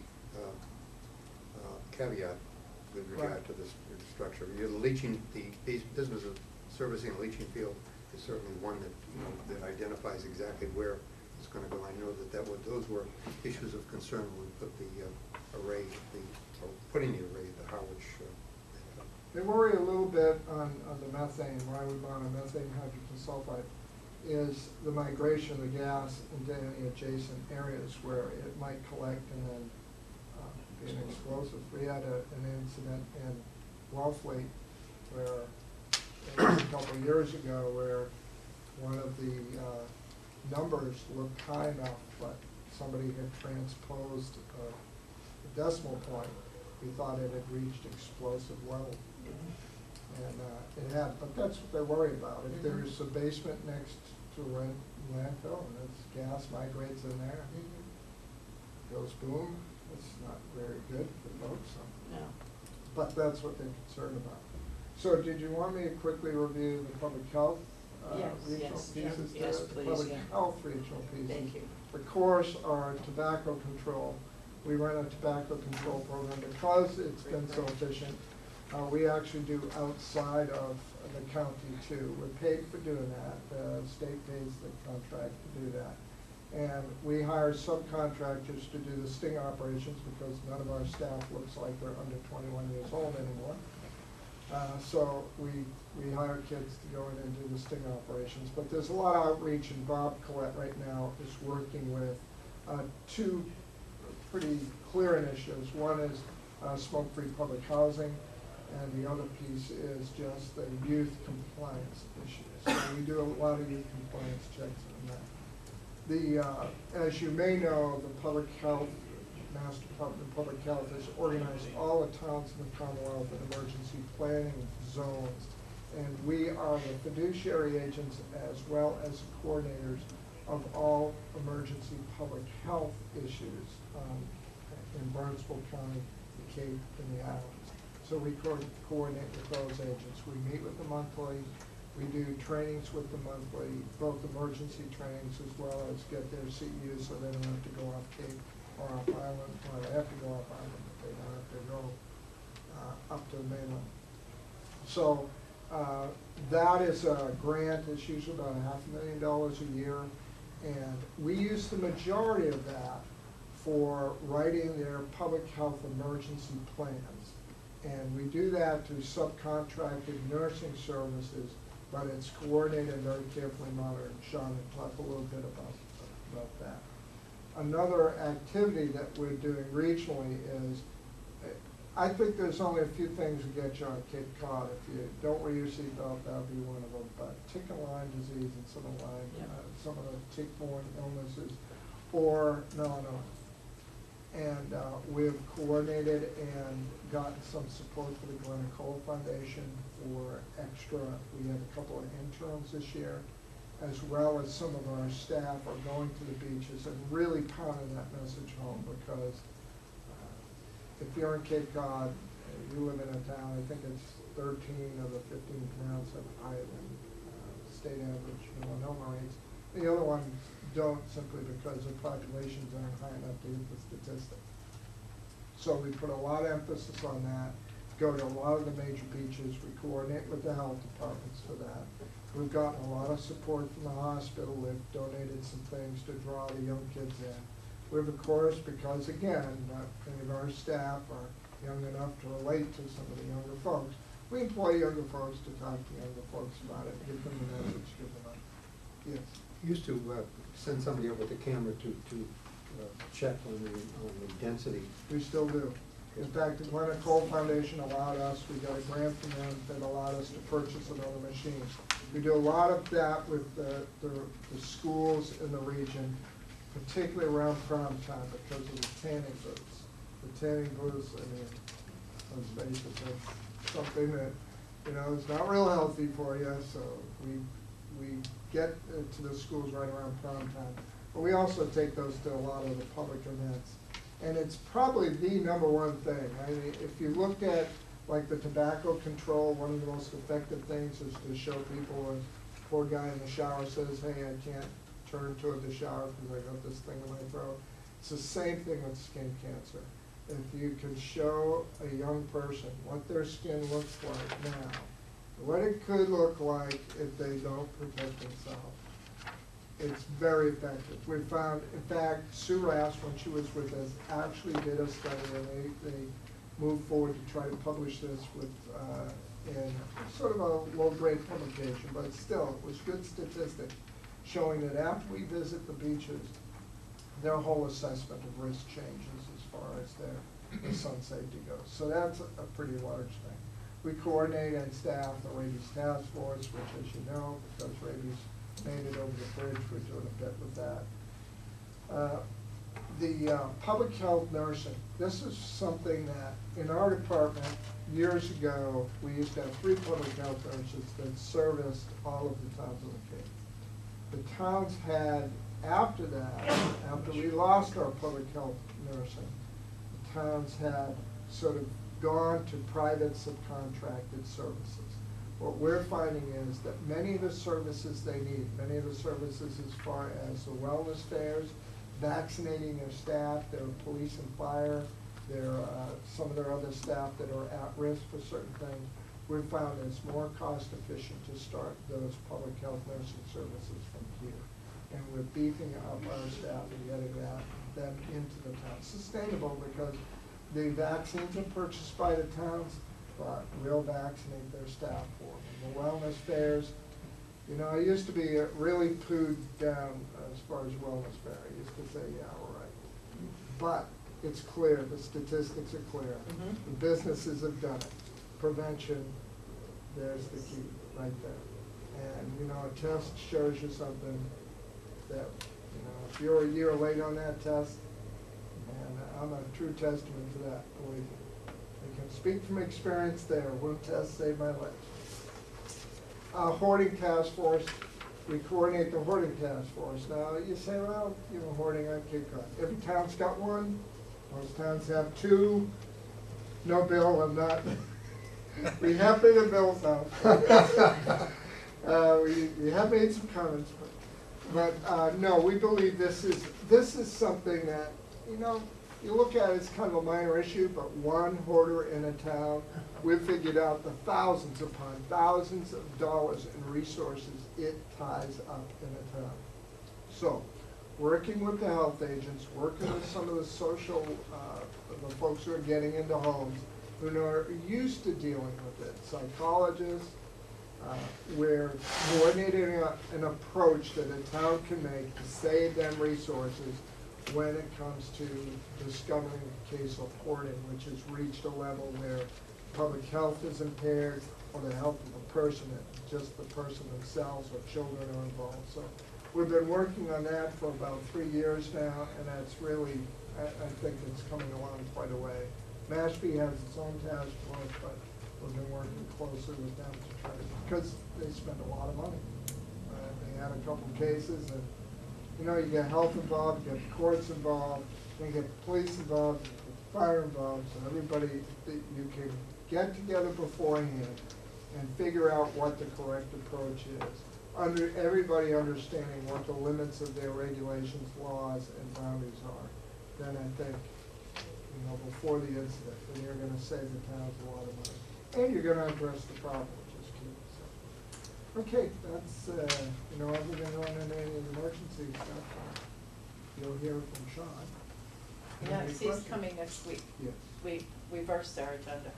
caveat with regard Right. to this structure. The leaching, the business of servicing a leaching field is certainly one that, you know, that identifies exactly where it's gonna go. I know those were issues of concern when we put the array, or putting the array at the Harwich. They worry a little bit on the methane, why we want a methane hydrogen sulfide, is the migration of the gas into any adjacent areas where it might collect and then be an explosive. We had an incident in Wellfleet where, a couple of years ago, where one of the numbers looked high enough, but somebody had transposed a decimal point. We thought it had reached explosive level. And it had, but that's what they're worried about. If there's a basement next to a landfill and this gas migrates in there, goes boom, it's not very good for folks. No. But that's what they're concerned about. So did you want me to quickly review the public health Yes, regional yes, pieces there? yes, The please, public yeah. health regional pieces. Thank you. The course are tobacco control. We run a tobacco control program because it's been so efficient. We actually do outside of the county too. We're paid for doing that. The state pays the contract to do that. And we hire subcontractors to do the sting operations because none of our staff looks like they're under 21 years old anymore. So we hire kids to go in and do the sting operations. But there's a lot of outreach, and Bob Collette right now is working with two pretty clear initiatives. One is smoke-free public housing, and the other piece is just the youth compliance issues. So we do a lot of youth compliance checks on that. As you may know, the Public Health, Mass Department of Public Health has organized all the towns in the Commonwealth in emergency planning zones. And we are the fiduciary agents as well as coordinators of all emergency public health issues in Barnstable County, the Cape, and the Islands. So we coordinate with those agents. We meet with them monthly. We do trainings with them monthly, both emergency trainings as well as get their CEUs so they don't have to go off Cape or off island. Well, they have to go off island, but they don't have to go up to the mainland. So that is a grant. It's usually about $500,000 a year. And we use the majority of that for writing their public health emergency plans. And we do that through subcontracted nursing services, but it's coordinated and very carefully monitored. Sean will talk a little bit about that. Another activity that we're doing regionally is, I think there's only a few things that get you on Cape Cod. If you don't wear your seatbelt, that would be one of them. But tick and Lyme disease and some of the tick-borne illnesses, or melanoma. And we've coordinated and gotten some support for the Glenn Cole Foundation for extra. We had a couple of interns this year, as well as some of our staff are going to the beaches and really pounding that message home, because if you're in Cape Cod, you live in a town, I think it's 13 of the 15 towns have higher than state average melanoma rates. The other ones don't, simply because their populations aren't high enough to hit the statistic. So we put a lot of emphasis on that, go to a lot of the major beaches, we coordinate with the health departments for that. We've gotten a lot of support from the hospital. They've donated some things to draw the young kids in. We've, of course, because again, not many of our staff are young enough to relate to some of the younger folks, we employ younger folks to talk to younger folks about it, give them the message, give them a, yes. Used to send somebody over with a camera to check on the density. We still do. In fact, the Glenn Cole Foundation allowed us, we got a grant from them that allowed us to purchase another machine. We do a lot of that with the schools in the region, particularly around prom time, because of the tanning booths. The tanning booths, I mean, let's face it, that's something that, you know, is not real healthy for you, so we get to the schools right around prom time. But we also take those to a lot of the public events. And it's probably the number one thing. I mean, if you looked at like the tobacco control, one of the most effective things is to show people, a poor guy in the shower says, hey, I can't turn toward the shower because I got this thing in my throat. It's the same thing with skin cancer. If you can show a young person what their skin looks like now, what it could look like if they don't protect themselves, it's very effective. We found, in fact, Sue Rass, when she was with us, actually did a study, and they moved forward to try to publish this with in sort of a low-grade publication, but still, it was good statistics showing that after we visit the beaches, their whole assessment of risk changes as far as their sun safety goes. So that's a pretty large thing. We coordinate and staff the rabies task force, which, as you know, because rabies made it over the bridge, we're doing a bit with that. The public health nursing, this is something that in our department, years ago, we used to have 3 public health nurses that serviced all of the towns on the Cape. The towns had, after that, after we lost our public health nursing, the towns had sort of gone to private subcontracted services. What we're finding is that many of the services they need, many of the services as far as the wellness fairs, vaccinating their staff, their police and fire, some of their other staff that are at risk for certain things. We've found it's more cost efficient to start those public health nursing services from here. And we're beefing up our staff and getting them into the town. Sustainable because the vaccines are purchased by the towns, but we'll vaccinate their staff for them. The wellness fairs, you know, I used to be really pooed down as far as wellness fair. I used to say, yeah, all right. But it's clear, the statistics are clear. Mhm. The businesses have done it. Prevention, there's the key right there. And, you know, a test shows you something that, you know, if you're a year late on that test, and I'm a true testament to that, believe me. I can speak from experience there. One test saved my life. Hoarding task force, we coordinate the hoarding task force. Now, you say, well, you know, hoarding on Cape Cod. Every town's got one. Most towns have two. No, Bill, I'm not. We have been in Bill's house. We have made some comments, but no, we believe this is something that, you know, you look at it as kind of a minor issue, but one hoarder in a town, we've figured out the thousands upon thousands of dollars in resources it ties up in a town. So, working with the health agents, working with some of the social, the folks who are getting into homes, who are used to dealing with it, psychologists, we're coordinating an approach that a town can make to save them resources when it comes to discovering a case of hoarding, which has reached a level where public health is impaired, or the health of a person, just the person themselves or children are involved. So we've been working on that for about 3 years now, and that's really, I think it's coming along quite a way. Mashpee has its own task force, but we've been working closely with them to try to, because they spend a lot of money. They had a couple cases, and you know, you get health involved, you get the courts involved, then you get the police involved, you get the fire involved, so everybody, you can get together beforehand and figure out what the correct approach is. Everybody understanding what the limits of their regulations, laws, and boundaries are. Then I think, you know, before the incident, then you're gonna save the towns a lot of money. And you're gonna address the problem, which is key, so. Okay, that's, you know, other than running any emergency stuff, you'll hear from Sean. Yeah, Any he's questions? coming next week. Yes. We reversed our agenda,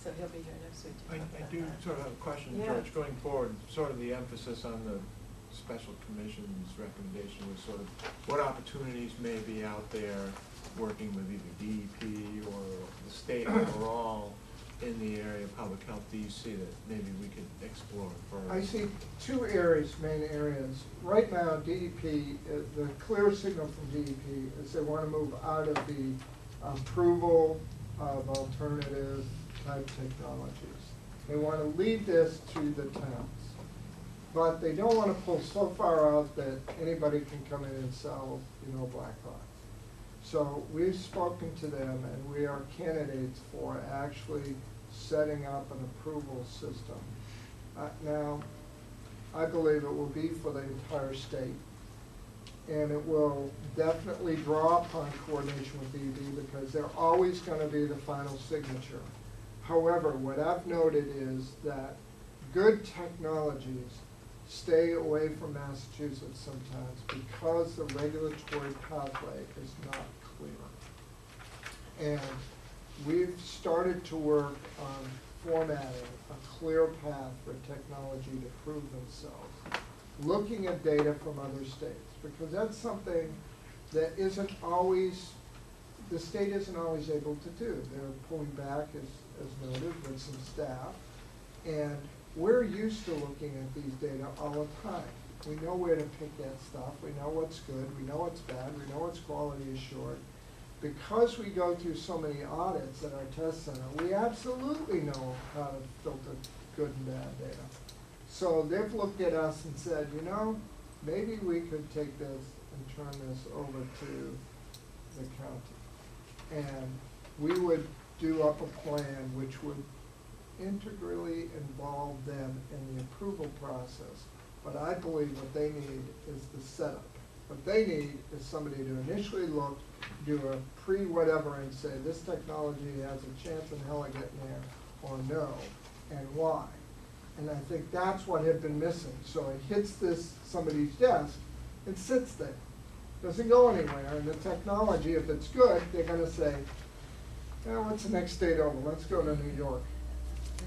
so he'll be here next week to I talk about do that. sort of have a question, Yeah. George, going forward, sort of the emphasis on the special commission's recommendation was sort of what opportunities may be out there working with either DEP or the state overall in the area of public health. Do you see that maybe we could explore further? I see two areas, main areas. Right now, DEP, the clear signal from DEP is they want to move out of the approval of alternative type technologies. They want to leave this to the towns. But they don't want to pull so far out that anybody can come in and sell, you know, black box. So we've spoken to them, and we are candidates for actually setting up an approval system. Now, I believe it will be for the entire state, and it will definitely draw upon coordination with DEP because they're always going to be the final signature. However, what I've noted is that good technologies stay away from Massachusetts sometimes because the regulatory pathway is not clear. And we've started to work on formatting a clear path for technology to prove themselves, looking at data from other states, because that's something that isn't always, the state isn't always able to do. They're pulling back, as noted, with some staff, and we're used to looking at these data all the time. We know where to pick that stuff, we know what's good, we know what's bad, we know what's quality assured. Because we go through so many audits at our test center, we absolutely know how to filter good and bad data. So they've looked at us and said, you know, maybe we could take this and turn this over to the county. And we would do up a plan which would integrally involve them in the approval process. But I believe what they need is the setup. What they need is somebody to initially look do a pre-whatever and say, this technology has a chance in hell of getting there, or no, and why. And I think that's what had been missing. So it hits somebody's desk and sits there. Doesn't go anywhere. And the technology, if it's good, they're gonna say, what's the next state over? Let's go to New York.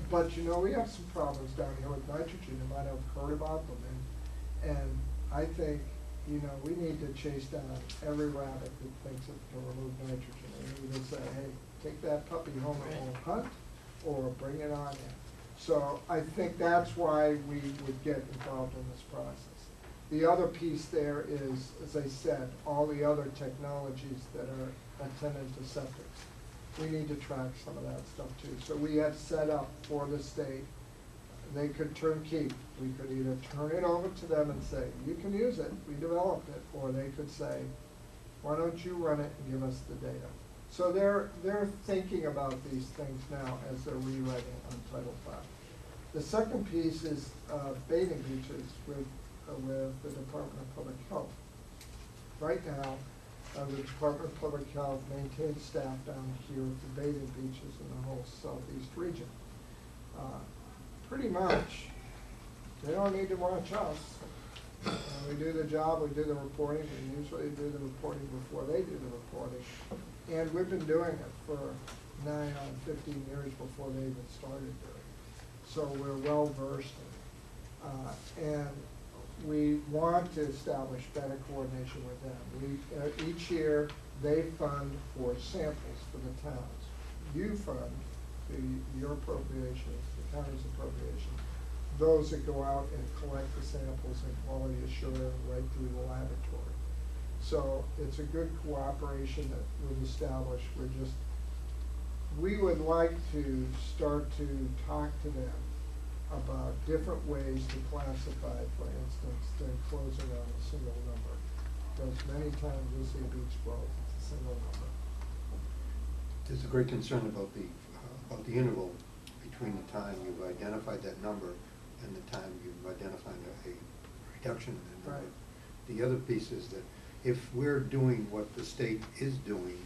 But we have some problems down here with nitrogen. You might have heard about them. And I think, we need to chase down every rabbit that thinks it can remove nitrogen. And we would say, hey, take that puppy home and won't hunt, or bring it on in. So I think that's why we would get involved in this process. The other piece there is, as I said, all the other technologies that are attendant to septics. We need to track some of that stuff too. So we have set up for the state, they could turnkey. We could either turn it over to them and say, you can use it, we developed it, or they could say, why don't you run it and give us the data? So they're thinking about these things now as they're rewriting on Title V. The second piece is bathing beaches with the Department of Public Health. Right now, the Department of Public Health maintains staff down here at the bathing beaches in the whole southeast region. Pretty much, they don't need to watch us. We do the job, we do the reporting, we usually do the reporting before they do the reporting. And we've been doing it for 15 years before they even started doing it. So we're well versed in it. And we want to establish better coordination with them. Each year, they fund for samples for the towns. You fund your appropriations, the county's appropriation, those that go out and collect the samples and quality assure right through the laboratory. So it's a good cooperation that we've established. We would like to start to talk to them about different ways to classify, for instance, than closing on a single number. Because many times you'll see a beach closed, it's a single number. There's a great concern about the interval between the time you've identified that number and the time you've identified a reduction in that number. Right. The other piece is that if we're doing what the state is doing,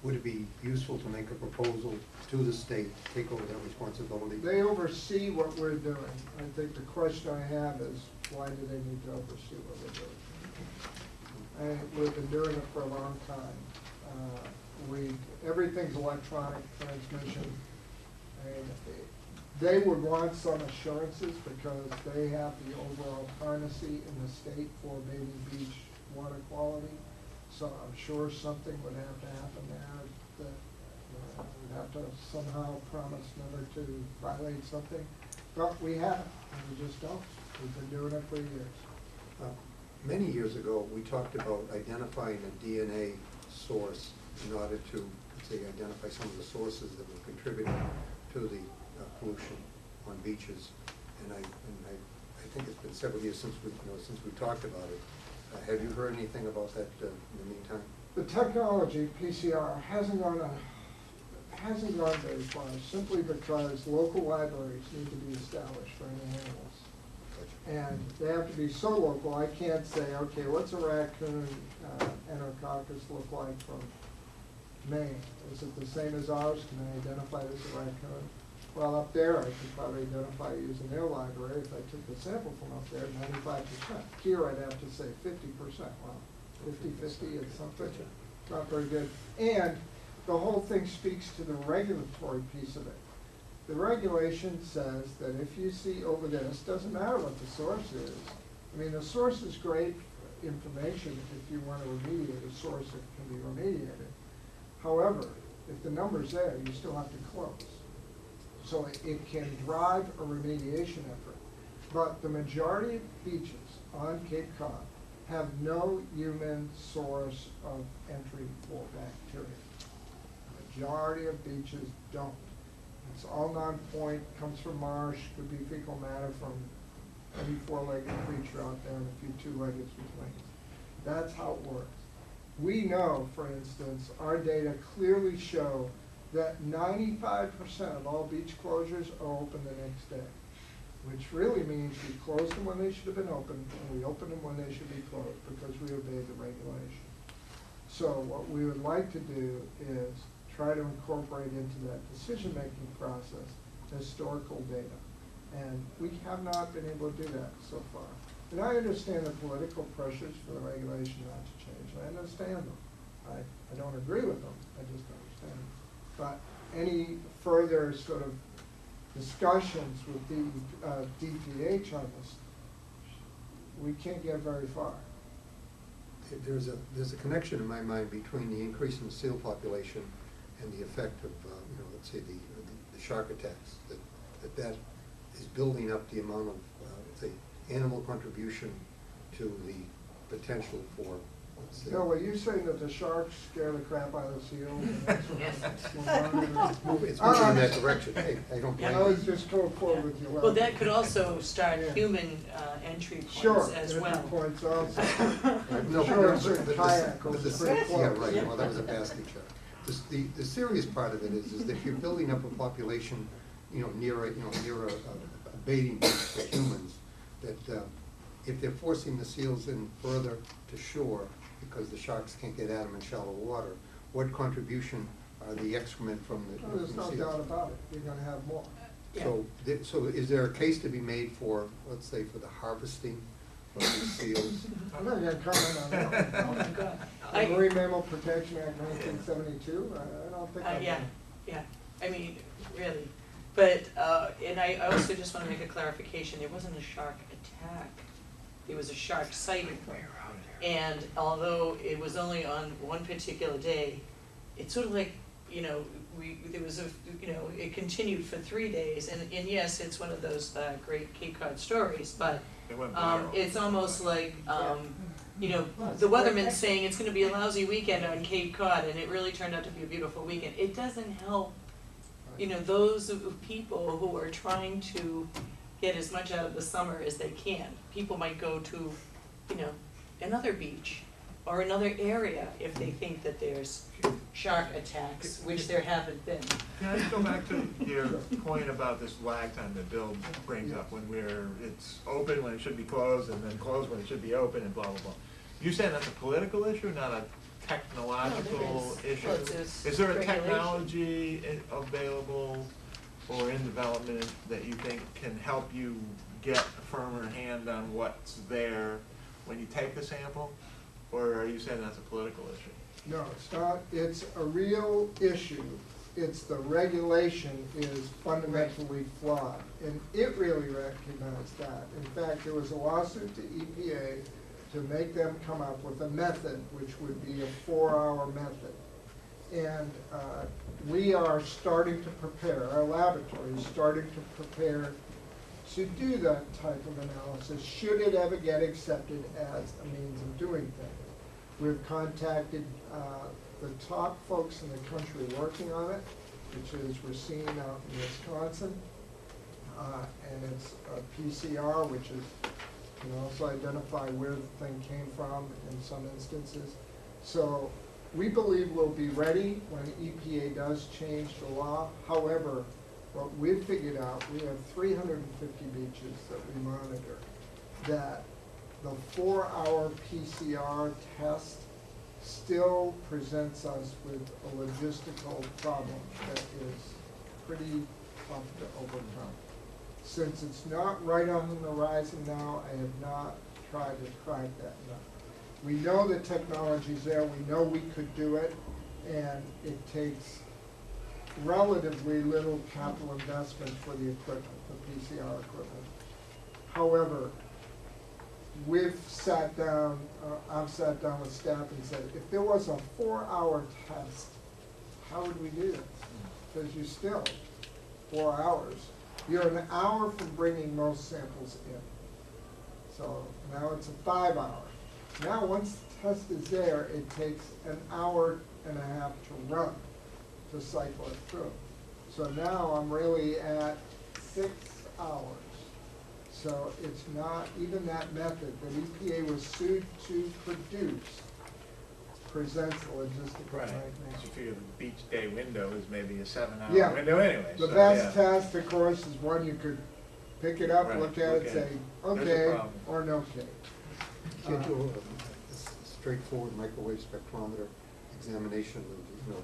would it be useful to make a proposal to the state to take over that responsibility? They oversee what we're doing. I think the question I have is, why do they need to oversee what we're doing? And we've been doing it for a long time. Everything's electronic transmission. And they would want some assurances because they have the overall primacy in the state for bathing beach water quality. So I'm sure something would have to happen there that we'd have to somehow promise never to violate something. But we haven't, and we just don't. We've been doing it for years. Many years ago, we talked about identifying a DNA source in order to, say, identify some of the sources that were contributing to the pollution on beaches. And I think it's been several years since we talked about it. Have you heard anything about that in the meantime? The technology, PCR, hasn't gone very far, simply because local libraries need to be established for any animals. And they have to be so local, I can't say, okay, what's a raccoon enterococcus look like from Maine? Is it the same as ours? Can I identify it as a raccoon? Well, up there, I could probably identify it using their library if I took the sample from up there, 95%. Here, I'd have to say 50%. Well, 50-50 is something not very good. And the whole thing speaks to the regulatory piece of it. The regulation says that if you see over this, doesn't matter what the source is. I mean, the source is great information if you want to remediate a source that can be remediated. However, if the number's there, you still have to close. So it can drive a remediation effort. But the majority of beaches on Cape Cod have no human source of entry for bacteria. The majority of beaches don't. It's all non-point, comes from marsh, could be fecal matter from any four-legged creature out there and a few two-leggeds with wings. That's how it works. We know, for instance, our data clearly show that 95% of all beach closures are open the next day, which really means we closed them when they should have been open, and we opened them when they should be closed because we obeyed the regulation. So what we would like to do is try to incorporate into that decision-making process historical data. And we have not been able to do that so far. And I understand the political pressures for the regulation not to change. I understand them. I don't agree with them. I just understand them. But any further sort of discussions with DPH on this, we can't get very far. There's a connection in my mind between the increase in the seal population and the effect of, let's say the shark attacks, that is building up the amount of, say, animal contribution to the potential for, let's say. No, are you saying that the sharks scare the crap out of the seals? And that's what It's moving in that direction. Hey, I don't blame I was you. just going forward with you. Well, that could also start Yeah. human entry Sure, points as well. entry points also. No, Sure, but certain the- kayak but goes the- pretty Yeah, close. right, well, that was a basket shot. The serious part of it is that if you're building up a population, near a baiting beach for humans, that if they're forcing the seals in further to shore because the sharks can't get at them in shallow water, what contribution are the excrement from the Well, there's no seals? doubt about it, you're gonna have more. So is there a case to be made for, let's say, for the harvesting of these seals? I'm not gonna comment on that Oh one. my God. The Marine Mammal Protection Act 1972, I don't think. I'm Yeah, gonna- yeah, I mean, really. But, and I also just wanna make a clarification, it wasn't a shark attack, it was a shark sighting. And although it was only on one particular day, it's sort of like, there was it continued for 3 days, and yes, it's one of those great Cape Cod stories, but It went viral. it's almost like, the weatherman's saying it's gonna be a lousy weekend on Cape Cod, and it really turned out to be a beautiful weekend. It doesn't help, those people who are trying to get as much out of the summer as they can. People might go to, another beach or another area if they think that there's shark attacks, which there haven't been. Can I just go back to your point about this lag time that Bill brings up, when it's open when it should be closed, and then closed when it should be open, and blah, blah, blah. You saying that's a political issue, not a technological No, there is. issue? Well, it's Is there a regulation. technology available or in development that you think can help you get a firmer hand on what's there when you take the sample? Or are you saying that's a political issue? No, it's not, it's a real issue. It's the regulation is fundamentally flawed, and it really recognized that. In fact, there was a lawsuit to EPA to make them come up with a method, which would be a 4-hour method. And we are starting to prepare, our laboratory is starting to prepare to do that type of analysis, should it ever get accepted as a means of doing things. We've contacted the top folks in the country working on it, which is Racine out in Wisconsin. And it's a PCR, which is, can also identify where the thing came from in some instances. So we believe we'll be ready when EPA does change the law. However, what we've figured out, we have 350 beaches that we monitor, that the 4-hour PCR test still presents us with a logistical problem that is pretty tough to overcome. Since it's not right on the horizon now, I have not tried to crack that nut. We know the technology's there, we know we could do it, and it takes relatively little capital investment for the equipment, the PCR equipment. However, we've sat down, I've sat down with staff and said, if there was a 4-hour test, how would we do this? Because you still, 4 hours, you're an hour from bringing most samples in. So now it's a 5-hour. Now, once the test is there, it takes an hour and a half to run, to cycle it through. So now I'm really at 6 hours. So it's not, even that method that EPA was sued to produce presents a logistical Right, nightmare. so you figure the beach day window is maybe a 7-hour Yeah. window anyway, The so, best yeah. test, of course, is one you could pick it up, Right, look at it, okay. say, There's a okay, problem. or no okay. Can't do a straightforward microwave spectrometer examination of,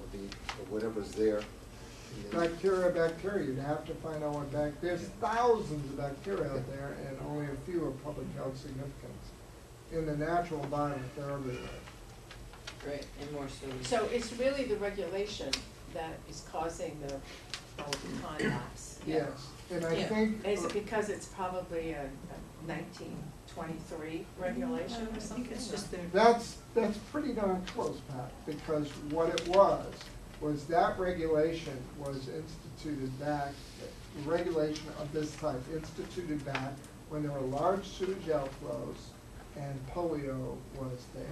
of whatever's there. And then- Bacteria, you'd have to find out what there's thousands of bacteria out there and only a few of public health significance. In the natural environment, they're everywhere. Right, and more so. So it's really the regulation that is causing the pond lapse. Yes, and I Yeah. think. Is it because it's probably a 1923 regulation I or something? think it's just their. That's pretty darn close, Pat, because what it was that regulation was instituted back, regulation of this type instituted back when there were large sewage outflows and polio was there.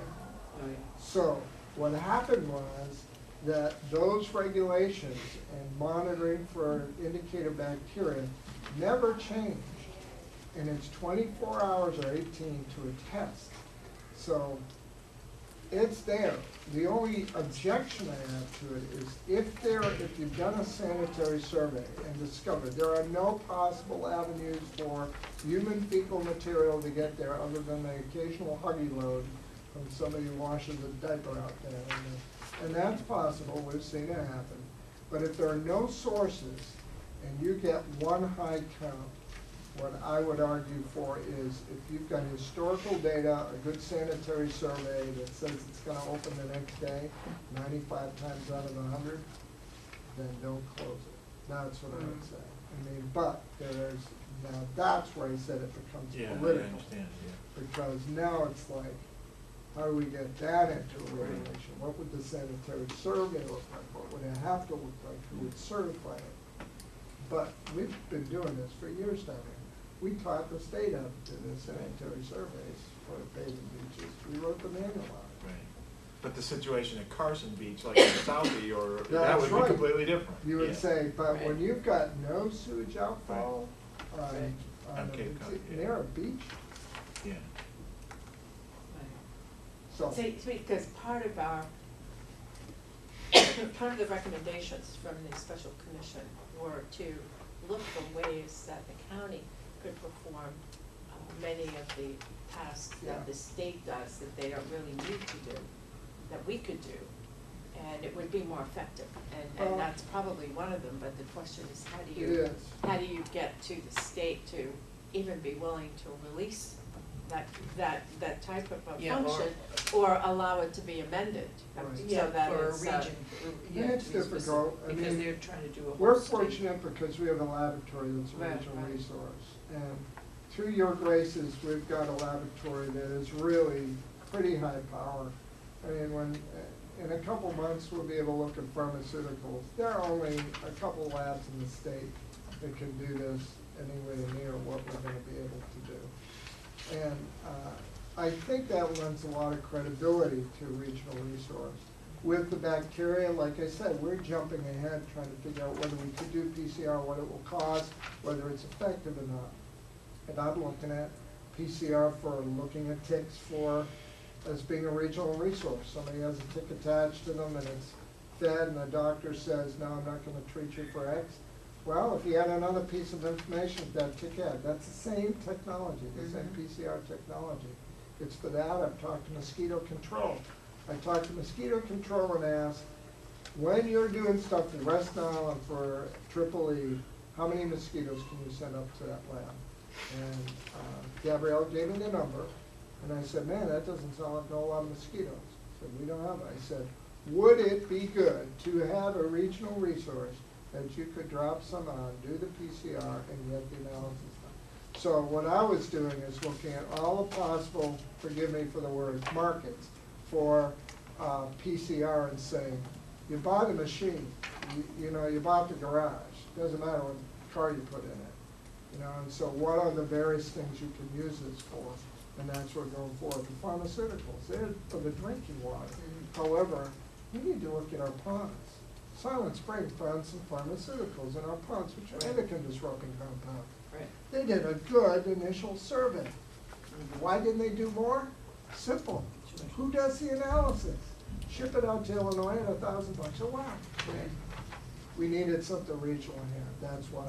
Oh, yeah. So what happened was that those regulations and monitoring for indicator bacteria never changed. And it's 24 hours or 18 to a test. So it's there. The only objection I have to it is if you've done a sanitary survey and discovered there are no possible avenues for human fecal material to get there other than the occasional huggy load from somebody who washes a diaper out there. And that's possible, we've seen it happen. But if there are no sources and you get one high count, what I would argue for is if you've got historical data, a good sanitary survey that says it's gonna open the next day, 95 times out of 100, then don't close it. That's what I would say. I mean, but now that's where I said it becomes Yeah, I political. understand, yeah. Because now it's like, how do we get that into a regulation? What would the sanitary survey look like? What would it have to look like? Who would certify it? But we've been doing this for years down here. We taught the state how to do the sanitary surveys for bathing beaches. We wrote the manual on it. Right. But the situation at Carson Beach, like in Southie, or, that That's would be right. completely different. You would Yeah. say, but when Right. you've got no sewage outfall Right. On Cape Cod, yeah. near a beach, Yeah. so. See, because part of the recommendations from the special commission were to look for ways that the county could perform many of the tasks that the state does that they don't really need to do, that we could do, and it would be more effective. And that's probably one of them, but the question is It is. how do you get to the state to even be willing to release that type of a Yeah, or- function, or allow it to be amended, Right. Yeah, so that for a it's, region, yeah, And it's to be specific, difficult. I because mean, they're trying to do a whole We're state. fortunate because we have a laboratory that's a Right, regional right. resource. And through your graces, we've got a laboratory that is really pretty high power. I mean, in a couple months, we'll be able to look at pharmaceuticals. There are only a couple labs in the state that can do this anywhere near what we're gonna be able to do. And I think that lends a lot of credibility to a regional resource. With the bacteria, like I said, we're jumping ahead trying to figure out whether we could do PCR, what it will cost, whether it's effective or not. And I'm looking at PCR for looking at ticks as being a regional resource. Somebody has a tick attached to them and it's fed and the doctor says, no, I'm not gonna treat you for X. Well, if you had another piece of information that tick had, that's the same technology, the same PCR technology. It's for that. I've talked to mosquito control. I talked to mosquito control and asked, when you're doing stuff for West Nile and for Triple E, how many mosquitoes can you send up to that lab? And Gabrielle gave me the number, and I said, man, that doesn't sound like a whole lot of mosquitoes. I said, we don't have it. I said, would it be good to have a regional resource that you could drop some on, do the PCR, and get the analysis done? So what I was doing is looking at all the possible, forgive me for the word, markets for PCR and saying, you bought a machine, you know, you bought the garage, doesn't matter what car you put in it. You know, and so what are the various things you can use this for? And that's what we're going for. The pharmaceuticals, they're for the drinking water. However, we need to look at our ponds. Silent Spring found some pharmaceuticals in our ponds, which are endocrine disrupting compounds. Right. They did a good initial survey. Why didn't they do more? Simple. Who does the analysis? Ship it out to Illinois at $1,000 a whack. We needed something regional here. That's why,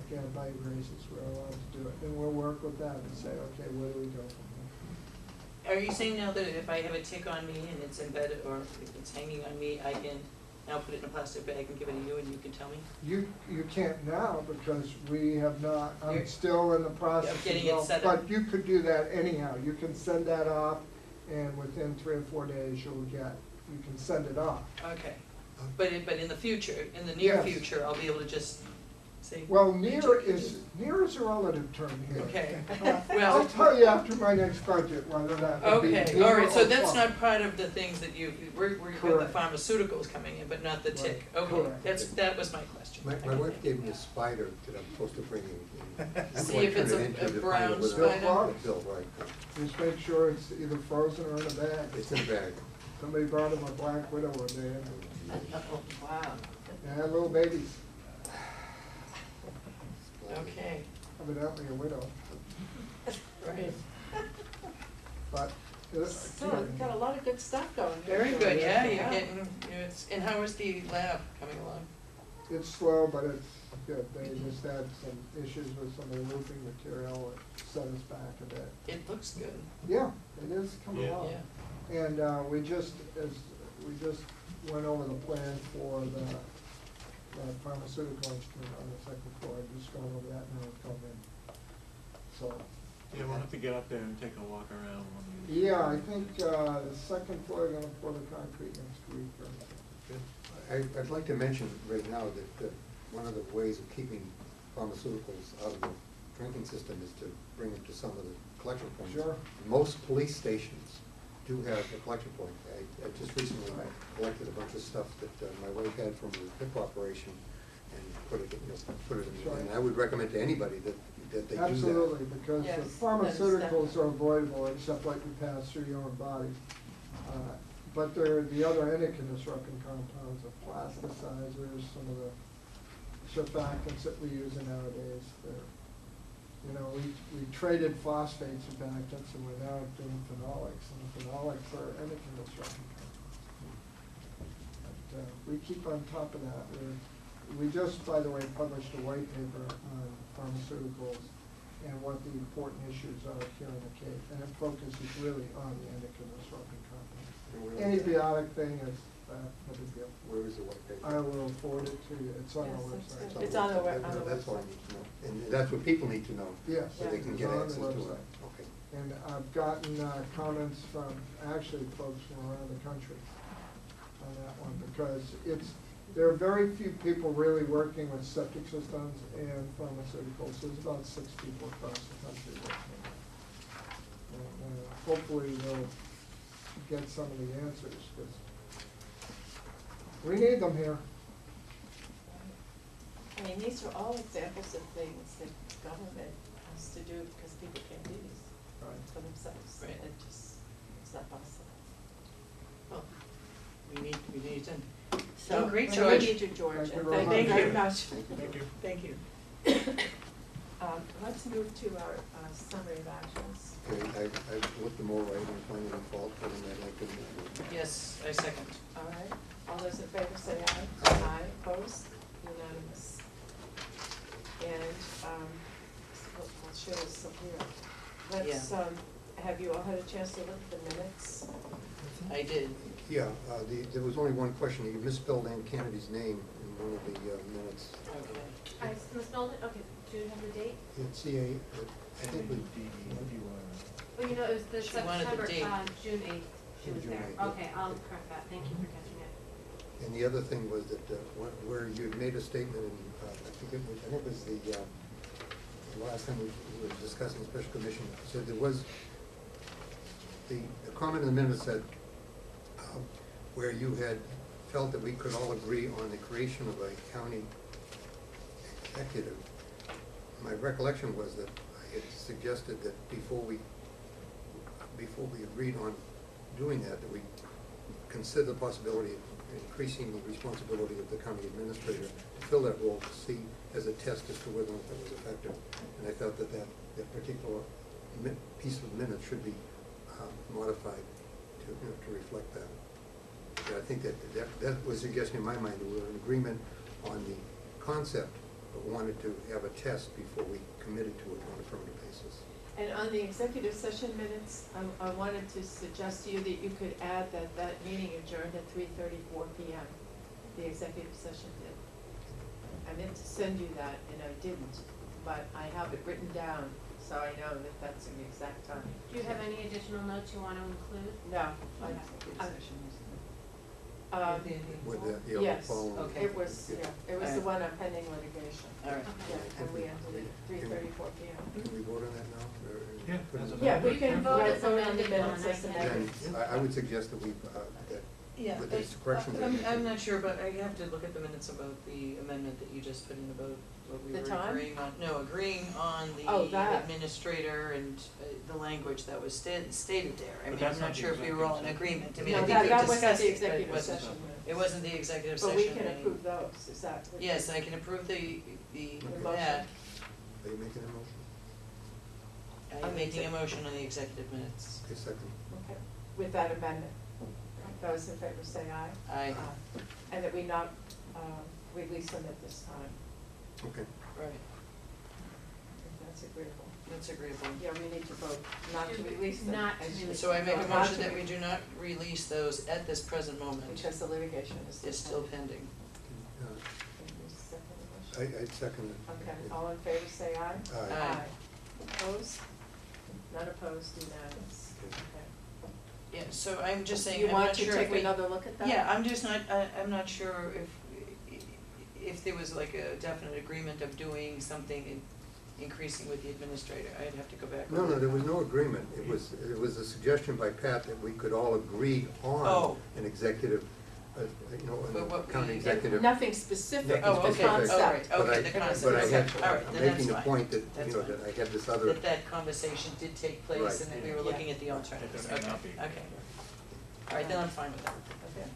again, by graces, we're allowed to do it. And we'll work with that and say, okay, where do we go from here? are you saying now that if I have a tick on me and it's embedded, or if it's hanging on me, I can now put it in a plastic bag and give it to you and you can tell me? You can't now because we have not, I'm You're- still in the process Of of getting it set up. but you could do that anyhow. You can send that off and within 3 or 4 days you can send it off. Okay, but in the future, in the near Yes. future, I'll be able to just say. Well, near is a relative term here. Okay, I'll well, tell you after my next budget whether that would be okay, near all right, so or that's far. not part of the things that we're got the Correct. pharmaceuticals coming in, but not the tick. Right, Okay, correct. that was my question. My wife gave me a spider that I'm supposed to bring in. I'm See going if to it's turn a- it into a to find brown it without- spider? the bill, right. Just make sure it's either frozen or in a bag. It's in a bag. Somebody brought him a black widow one day. Oh, wow, They had little babies, okay, evidently a widow, right. but. So, we've got a lot of good stuff going here. Very good, yeah, you're Yeah. getting, and how is the lab coming along? It's slow, but it's good. They just had some issues with some of the roofing material that set us back a bit. It looks good, Yeah, it is coming Yeah. along. yeah. And we just went over the plan for the pharmaceutical instrument on the second floor. I've just gone over that now with COVID. So, Yeah, we'll have to get up there and take a walk around one of these. yeah, I think the second floor, they're gonna pour the concrete next week or something. I'd like to mention right now that one of the ways of keeping pharmaceuticals out of the drinking system is to bring them to some of the collection points. Sure. Most police stations do have a collection point. I just recently collected a bunch of stuff that my wife had from the hip operation and put it in, Sure. and I would recommend to anybody that they do that. Absolutely, because the Yes, that is pharmaceuticals definitely- are avoidable except like we pass through your own body. But they're the other endocrine disrupting compounds, the plasticizers, some of the surfactants that we use nowadays. You know, we traded phosphate surfactants and we're now doing phenolics, and the phenolics are endocrine disrupting compounds. But we keep on top of that. We just, by the way, published a white paper on pharmaceuticals and what the important issues are here in the Cape, and it focuses really on the endocrine disrupting compounds. Antibiotic thing is no big deal. Where is the white paper? I will forward it to you. It's on Yes, our that's website. good. It's on the web- on the That's all I website. need to know, and that's what people need to know. Yes. So they can it's get on the access to it. website. Okay. And I've gotten comments from, actually, folks from around the country on that one, because there are very few people really working with septic systems and pharmaceuticals. There's about 6 people across the country working on that. And hopefully they'll get some of the answers, because we need them here. I mean, these are all examples of things that government has to do because people can't do these Right. for themselves. Right. It's not possible. Well, we need them. So, Oh, great, we George. need you, George, Thank you and very thank you much. very much. Thank you. Thank you. Let's move to our summary of actions. Okay, I've looked them over, I didn't find any fault, but I'd like to. Yes, I second. All right, all those in favor say aye. Aye. Opposed, unanimous. And, we'll share this up here. Let's, Yeah. have you all had a chance to look at the minutes? I did. Yeah, there was only one question, you misspelled Ann Kennedy's name in one of the minutes. Okay. I misspelled it, okay, do you have the date? It's CA, I think we. Well, you know, it was the She wanted the September, date. June 8th, she was June there. 8th. Okay, I'll correct that, thank you for catching it. And the other thing was that where you made a statement, and I think it was the last time we were discussing special commission, so there was, the comment in the minute said, where you had felt that we could all agree on the creation of a county executive. My recollection was that I had suggested that before we agreed on doing that we consider the possibility of increasing the responsibility of the county administrator to fill that role, to see as a test as to whether or not that was effective. And I felt that particular piece of minute should be modified to reflect that. And I think that was a suggestion in my mind, that we were in agreement on the concept, but wanted to have a test before we committed to it on a permanent basis. And on the executive session minutes, I wanted to suggest to you that you could add that that meeting adjourned at 3:34 PM. The executive session did. I meant to send you that and I didn't, but I have it written down, so I know that that's the exact time. Do you have any additional notes you want to include? No. With the, yeah, Yes, following. Okay. it was, yeah, it was the one on pending litigation. All right. Yeah, and we ended at 3:34 PM. Can we vote on that now? Or- Yeah, put it as in- a Yeah, we member. can Vote vote as on the amended minutes on as that, amended. Then I would suggest that we, that Yeah, with these corrections. I'm not sure, but I have to look at the minutes about the amendment that you just put in about what we The were time? agreeing on. No, agreeing on Oh, the that. administrator and the language that was stated there. I But mean, that's I'm not not the sure if we were all in executive agreement. I mean, No, I think that, we that was at discussed the it, but it executive wasn't, session. it wasn't the executive But session. we can meeting. approve those, is that what? Yes, I can approve the, motion. that. Are you making a motion? I'm making a motion on the executive minutes. Okay, second. Okay, with that amendment. Those in favor say aye. Aye. And that we not, release them at this time, Okay. Right, if that's agreeable. that's agreeable. Yeah, we need to vote not to release them. Not to as you- release So I make a not motion to that we re- do not release those at this present moment. Because the litigation is. It's still pending. Uh, Can you second the motion? I'd second it. Okay, all in favor say aye. Aye. Opposed? None opposed, unanimous. Okay. Yeah, so I'm just saying, You I'm want not to sure if take we. another look at that? Yeah, I'm just not, I'm not sure if there was like a definite agreement of doing something increasing with the administrator. I'd have to go back. No, over no, there was it. no agreement. It was a suggestion by Pat that we could all agree on Oh. an executive, But an what county we- executive. Nothing specific, Nothing Oh, the okay, specific. all right, concept. But okay, I- the but I concept, But I okay, had, all right, I'm then that's making the fine. point that, That's you know, fine. that I had this other. That conversation did take place Right. and that we were Yeah. looking at the alternatives, It may okay, not be. okay. All right, then I'm fine with that. Okay.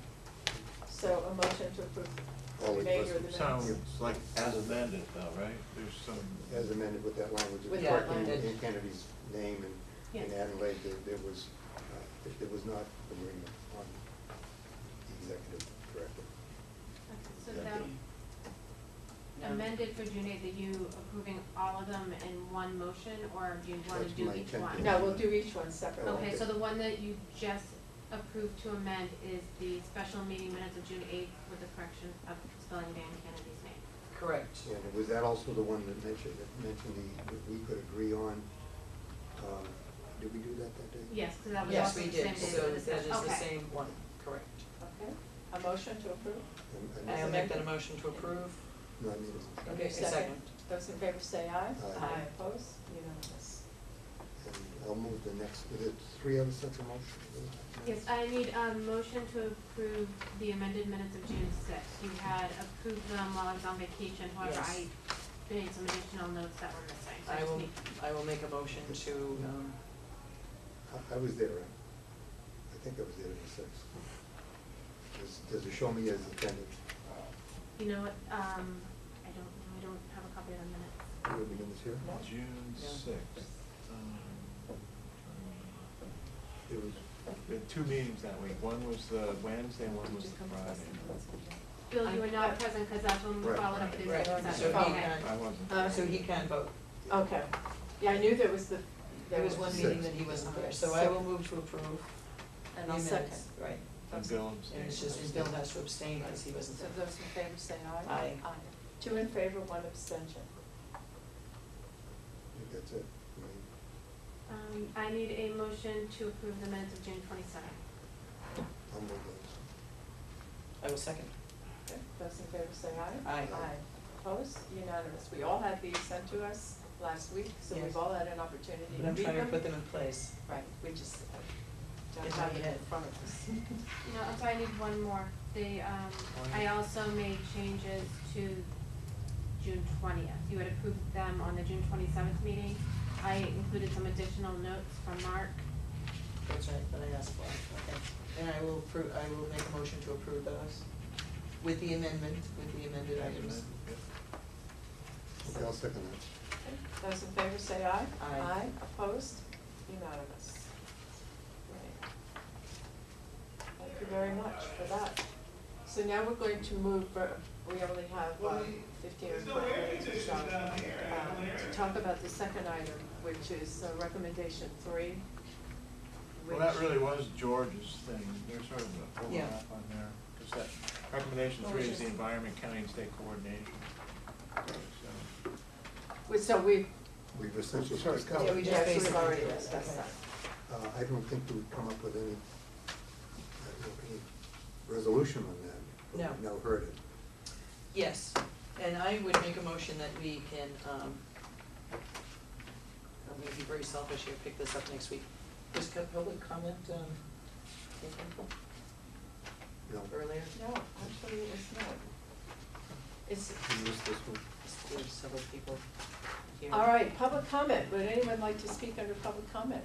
So a motion to approve All the of remainder of the us. minutes? Sounds like as amended though, right? There's some, As amended with that language, With that correcting language. Kennedy's name and Yes. adding later, there was not agreement on the executive director. Okay, so Okay. that No. amended for June eighth, are you approving all of them in one motion, or do you wanna That's do my each intent. one? No, we'll do each one separately. Okay, so the one that you just approved to amend is the special meeting minutes of June eighth with the correction of spelling Dan Kennedy's name. Correct. And was that also the one that mentioned that we could agree on, did we do that day? Yes, cause that was Yes, also we the same did, day so for the that discussion, is the okay. same one, correct. Okay, a motion to approve? And- I'll make that a motion to approve. No, I mean, it's- Okay, a second. Those in favor say aye. Aye. Opposed? Unanimous. and I'll move the next, with the three other sets of motions. Yes, I need a motion to approve the amended minutes of June sixth. You had approved them while I was on vacation, however, Yes. I made some additional notes that were missing, so I I just will, need. I will make a motion to, I was there, I think I was there in the sixth. Does it show me as attended? You know what, I don't have a copy of the minutes. You have the minutes here? No. June Yeah. sixth. It was, We had two meetings that week. One was the Wednesday and one was the Friday. Bill, you were not present, cause that's when we Right. followed up with the Right. executive So session. he Okay. can- I wasn't. so he can vote. Okay, yeah, I knew there was There was one meeting Six. that he wasn't there, so I will move to approve. And the I'll minutes. second. Right, And Bill and abstained. it's just, and Bill has to abstain because he wasn't So there. those in favor say aye. Aye. Two in favor, one abstention. I think that's it. Right. I need a motion to approve the minutes of June 27th. I'll move those. I will second. Okay, those in favor say aye. Aye. Opposed? Unanimous. We all had these sent to us last week, so Yes. we've all had an opportunity to But I'm read trying to them. put them in place. Right, we just don't It's have on it your in head. front of us. No, I'm sorry, I need one more. I also made changes to June 20th. You had approved them on the June 27th meeting. I included some additional notes from Mark. That's right, that I asked for, okay. And I will make a motion to approve those with the amendment, with the amended items. Okay, I'll second that. Okay, those in favor say aye. Aye. Opposed? Unanimous. Great. Thank you very much for that. So now we're going to move, we only have 15 or 20 minutes or so, to talk about the second item, which is recommendation 3. Well, that really was George's thing, there's sort of an Yeah. overlap on there, because that recommendation What 3 was is the yours? environment, county and state coordination. So, So we've, We've essentially Sorry, discussed. Yeah, we just yes, basically we've already did. discussed Okay. that. I don't think we've come up with any resolution on that. No. We've never heard it. Yes, and I would make a motion that we can, I'm gonna be very selfish here, pick this up next week. Was public comment, No. earlier? No, actually, it was not. It's, You missed this one. There's several people here. all right, public comment. Would anyone like to speak under public comment?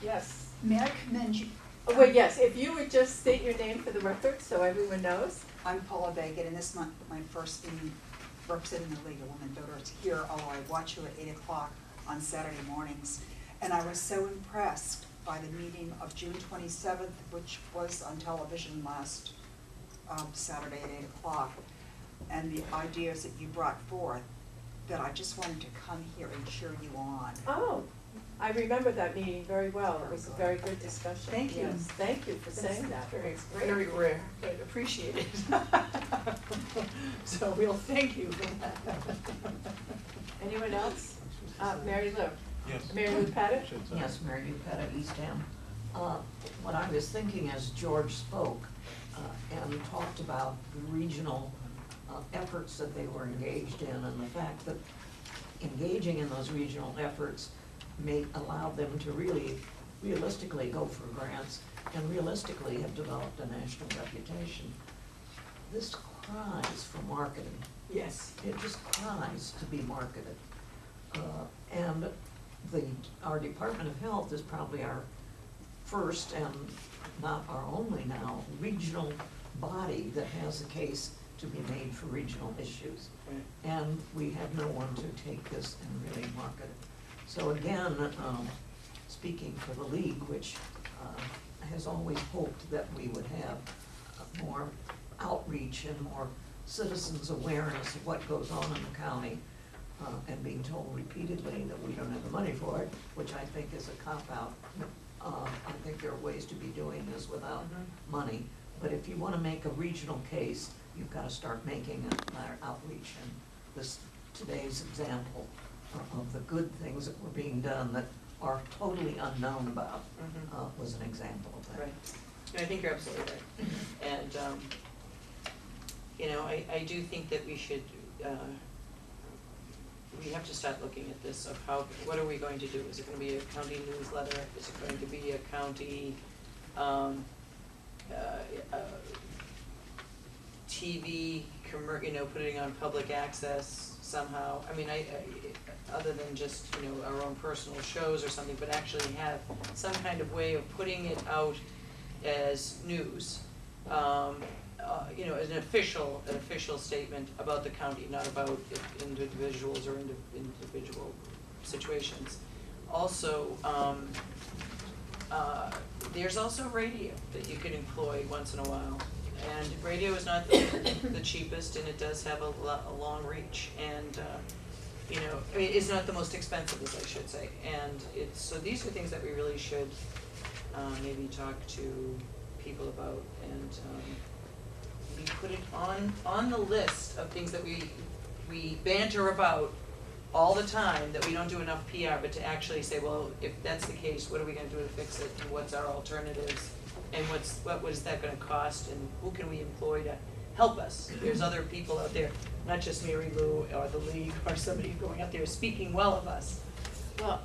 Yes. May I commend you? Oh, wait, yes, if you would just state your name for the record so everyone knows. I'm Paula Baggett, and this is my first meeting representing the League of Women Voters here, although I watch you at 8 o'clock on Saturday mornings. And I was so impressed by the meeting of June 27th, which was on television last Saturday at 8 o'clock, and the ideas that you brought forth, that I just wanted to come here and cheer you on. Oh, I remember that meeting very well. It was a very good discussion. Thank you. Yes, thank you for saying that. Very rare, but appreciated. So we'll thank you for that. Anyone else? Mary Lou? Yes. Mary Lou Pettit? Yes, Mary Lou Pettit, Eastham. What I was thinking as George spoke and talked about the regional efforts that they were engaged in, and the fact that engaging in those regional efforts may allow them to really realistically go for grants and realistically have developed a national reputation. This cries for marketing. Yes. It just cries to be marketed. And our Department of Health is probably our first and not our only now regional body that has a case to be made for regional issues. Right. And we have no one to take this and really market it. So again, speaking for the league, which has always hoped that we would have more outreach and more citizens' awareness of what goes on in the county, and being told repeatedly that we don't have the money for it, which I think is a cop-out. I think there are ways to be doing this without money. But if you want to make a regional case, you've got to start making an outreach. And today's example of the good things that were being done that are totally unknown about was an example of that. Right. I think you're absolutely right. And, I do think that we should, we have to start looking at this of what are we going to do? Is it gonna be a county newsletter? Is it going to be a county, TV, putting on public access somehow? I mean, I other than just, our own personal shows or something, but actually have some kind of way of putting it out as news. As an official statement about the county, not about individuals or individual situations. Also, there's also radio that you can employ once in a while. And radio is not the cheapest, and it does have a long reach, and, it's not the most expensive, as I should say. And so these are things that we really should maybe talk to people about, and we put it on the list of things that we banter about all the time, that we don't do enough PR, but to actually say, well, if that's the case, what are we gonna do to fix it, and what's our alternatives, and what is that gonna cost, and who can we employ to help us? There's other people out there, not just Mary Lou or the league or somebody going out there speaking well of us. Well,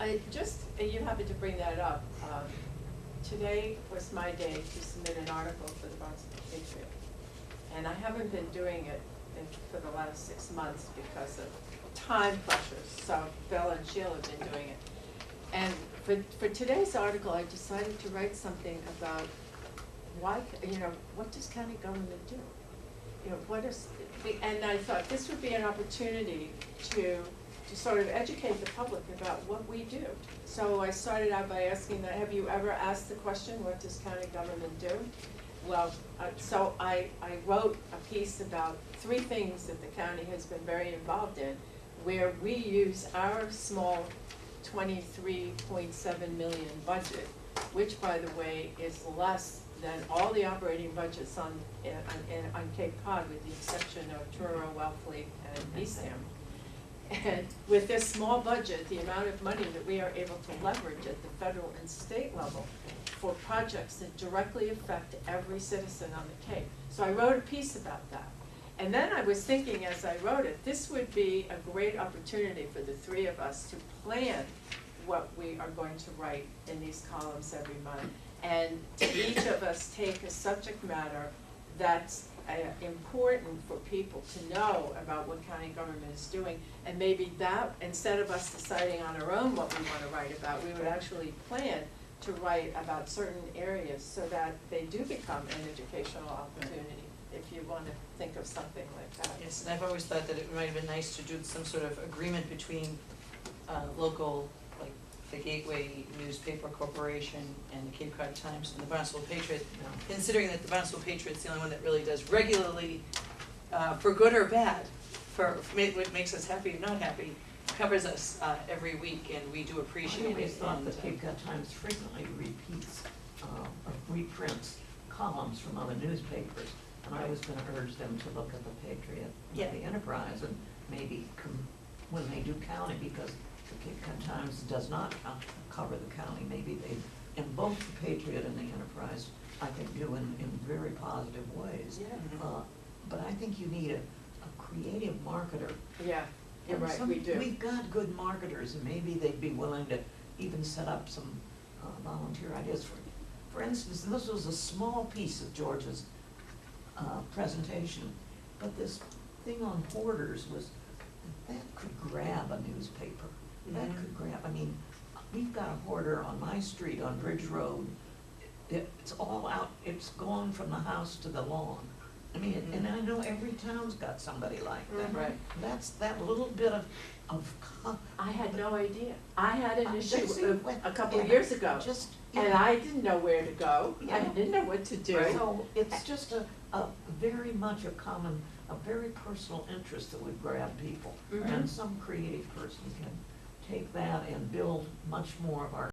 you happened to bring that up. Today was my day to submit an article for the Barnstable Patriot. And I haven't been doing it for the last 6 months because of time pressures. So Bill and Sheila have been doing it. And for today's article, I decided to write something about what does county government do? And I thought this would be an opportunity to sort of educate the public about what we do. So I started out by asking that, have you ever asked the question, what does county government do? Well, so I wrote a piece about 3 things that the county has been very involved in, where we use our small $23.7 million budget, which, by the way, is less than all the operating budgets on Cape Cod, with the exception of Truro, Wellfleet, and Eastham. And with this small budget, the amount of money that we are able to leverage at the federal and state level for projects that directly affect every citizen on the Cape. So I wrote a piece about that. And then I was thinking as I wrote it, this would be a great opportunity for the three of us to plan what we are going to write in these columns every month. And to each of us take a subject matter that's important for people to know about what county government is doing. And maybe that, instead of us deciding on our own what we want to write about, we would actually plan to write about certain areas so that they do become an educational opportunity, if you want to think of something like that. Yes, and I've always thought that it might have been nice to do some sort of agreement between local, like the Gateway Newspaper Corporation and the Cape Cod Times and the Barnstable Patriot, considering that the Barnstable Patriot's the only one that really does regularly, for good or bad, for what makes us happy or not happy, covers us every week, and we do appreciate it. I always thought and, the Cape Cod Times frequently repeats, reprints columns from other newspapers. And I was gonna urge them to look at the Patriot, Yeah. the Enterprise, and maybe when they do county, because the Cape Cod Times does not cover the county, maybe they, in both the Patriot and the Enterprise, I think do in very positive ways. Yeah. But I think you need a creative marketer. Yeah, you're And right, we do. We've got good marketers, and maybe they'd be willing to even set up some volunteer ideas. For instance, this was a small piece of George's presentation, but this thing on hoarders was, that could grab a newspaper. That could grab, I mean, we've got a hoarder on my street on Bridge Road. It's all out, it's gone from the house to the lawn. I mean, and I know every town's got somebody like that. Right. That's that little bit I had no idea. I had an That's issue it. a couple of Yeah, years ago, just, and I didn't know where to go. I Yeah. didn't know what to do. So it's just a very much a very personal interest that would grab people. Mhm. And some creative person can take that and build much more of our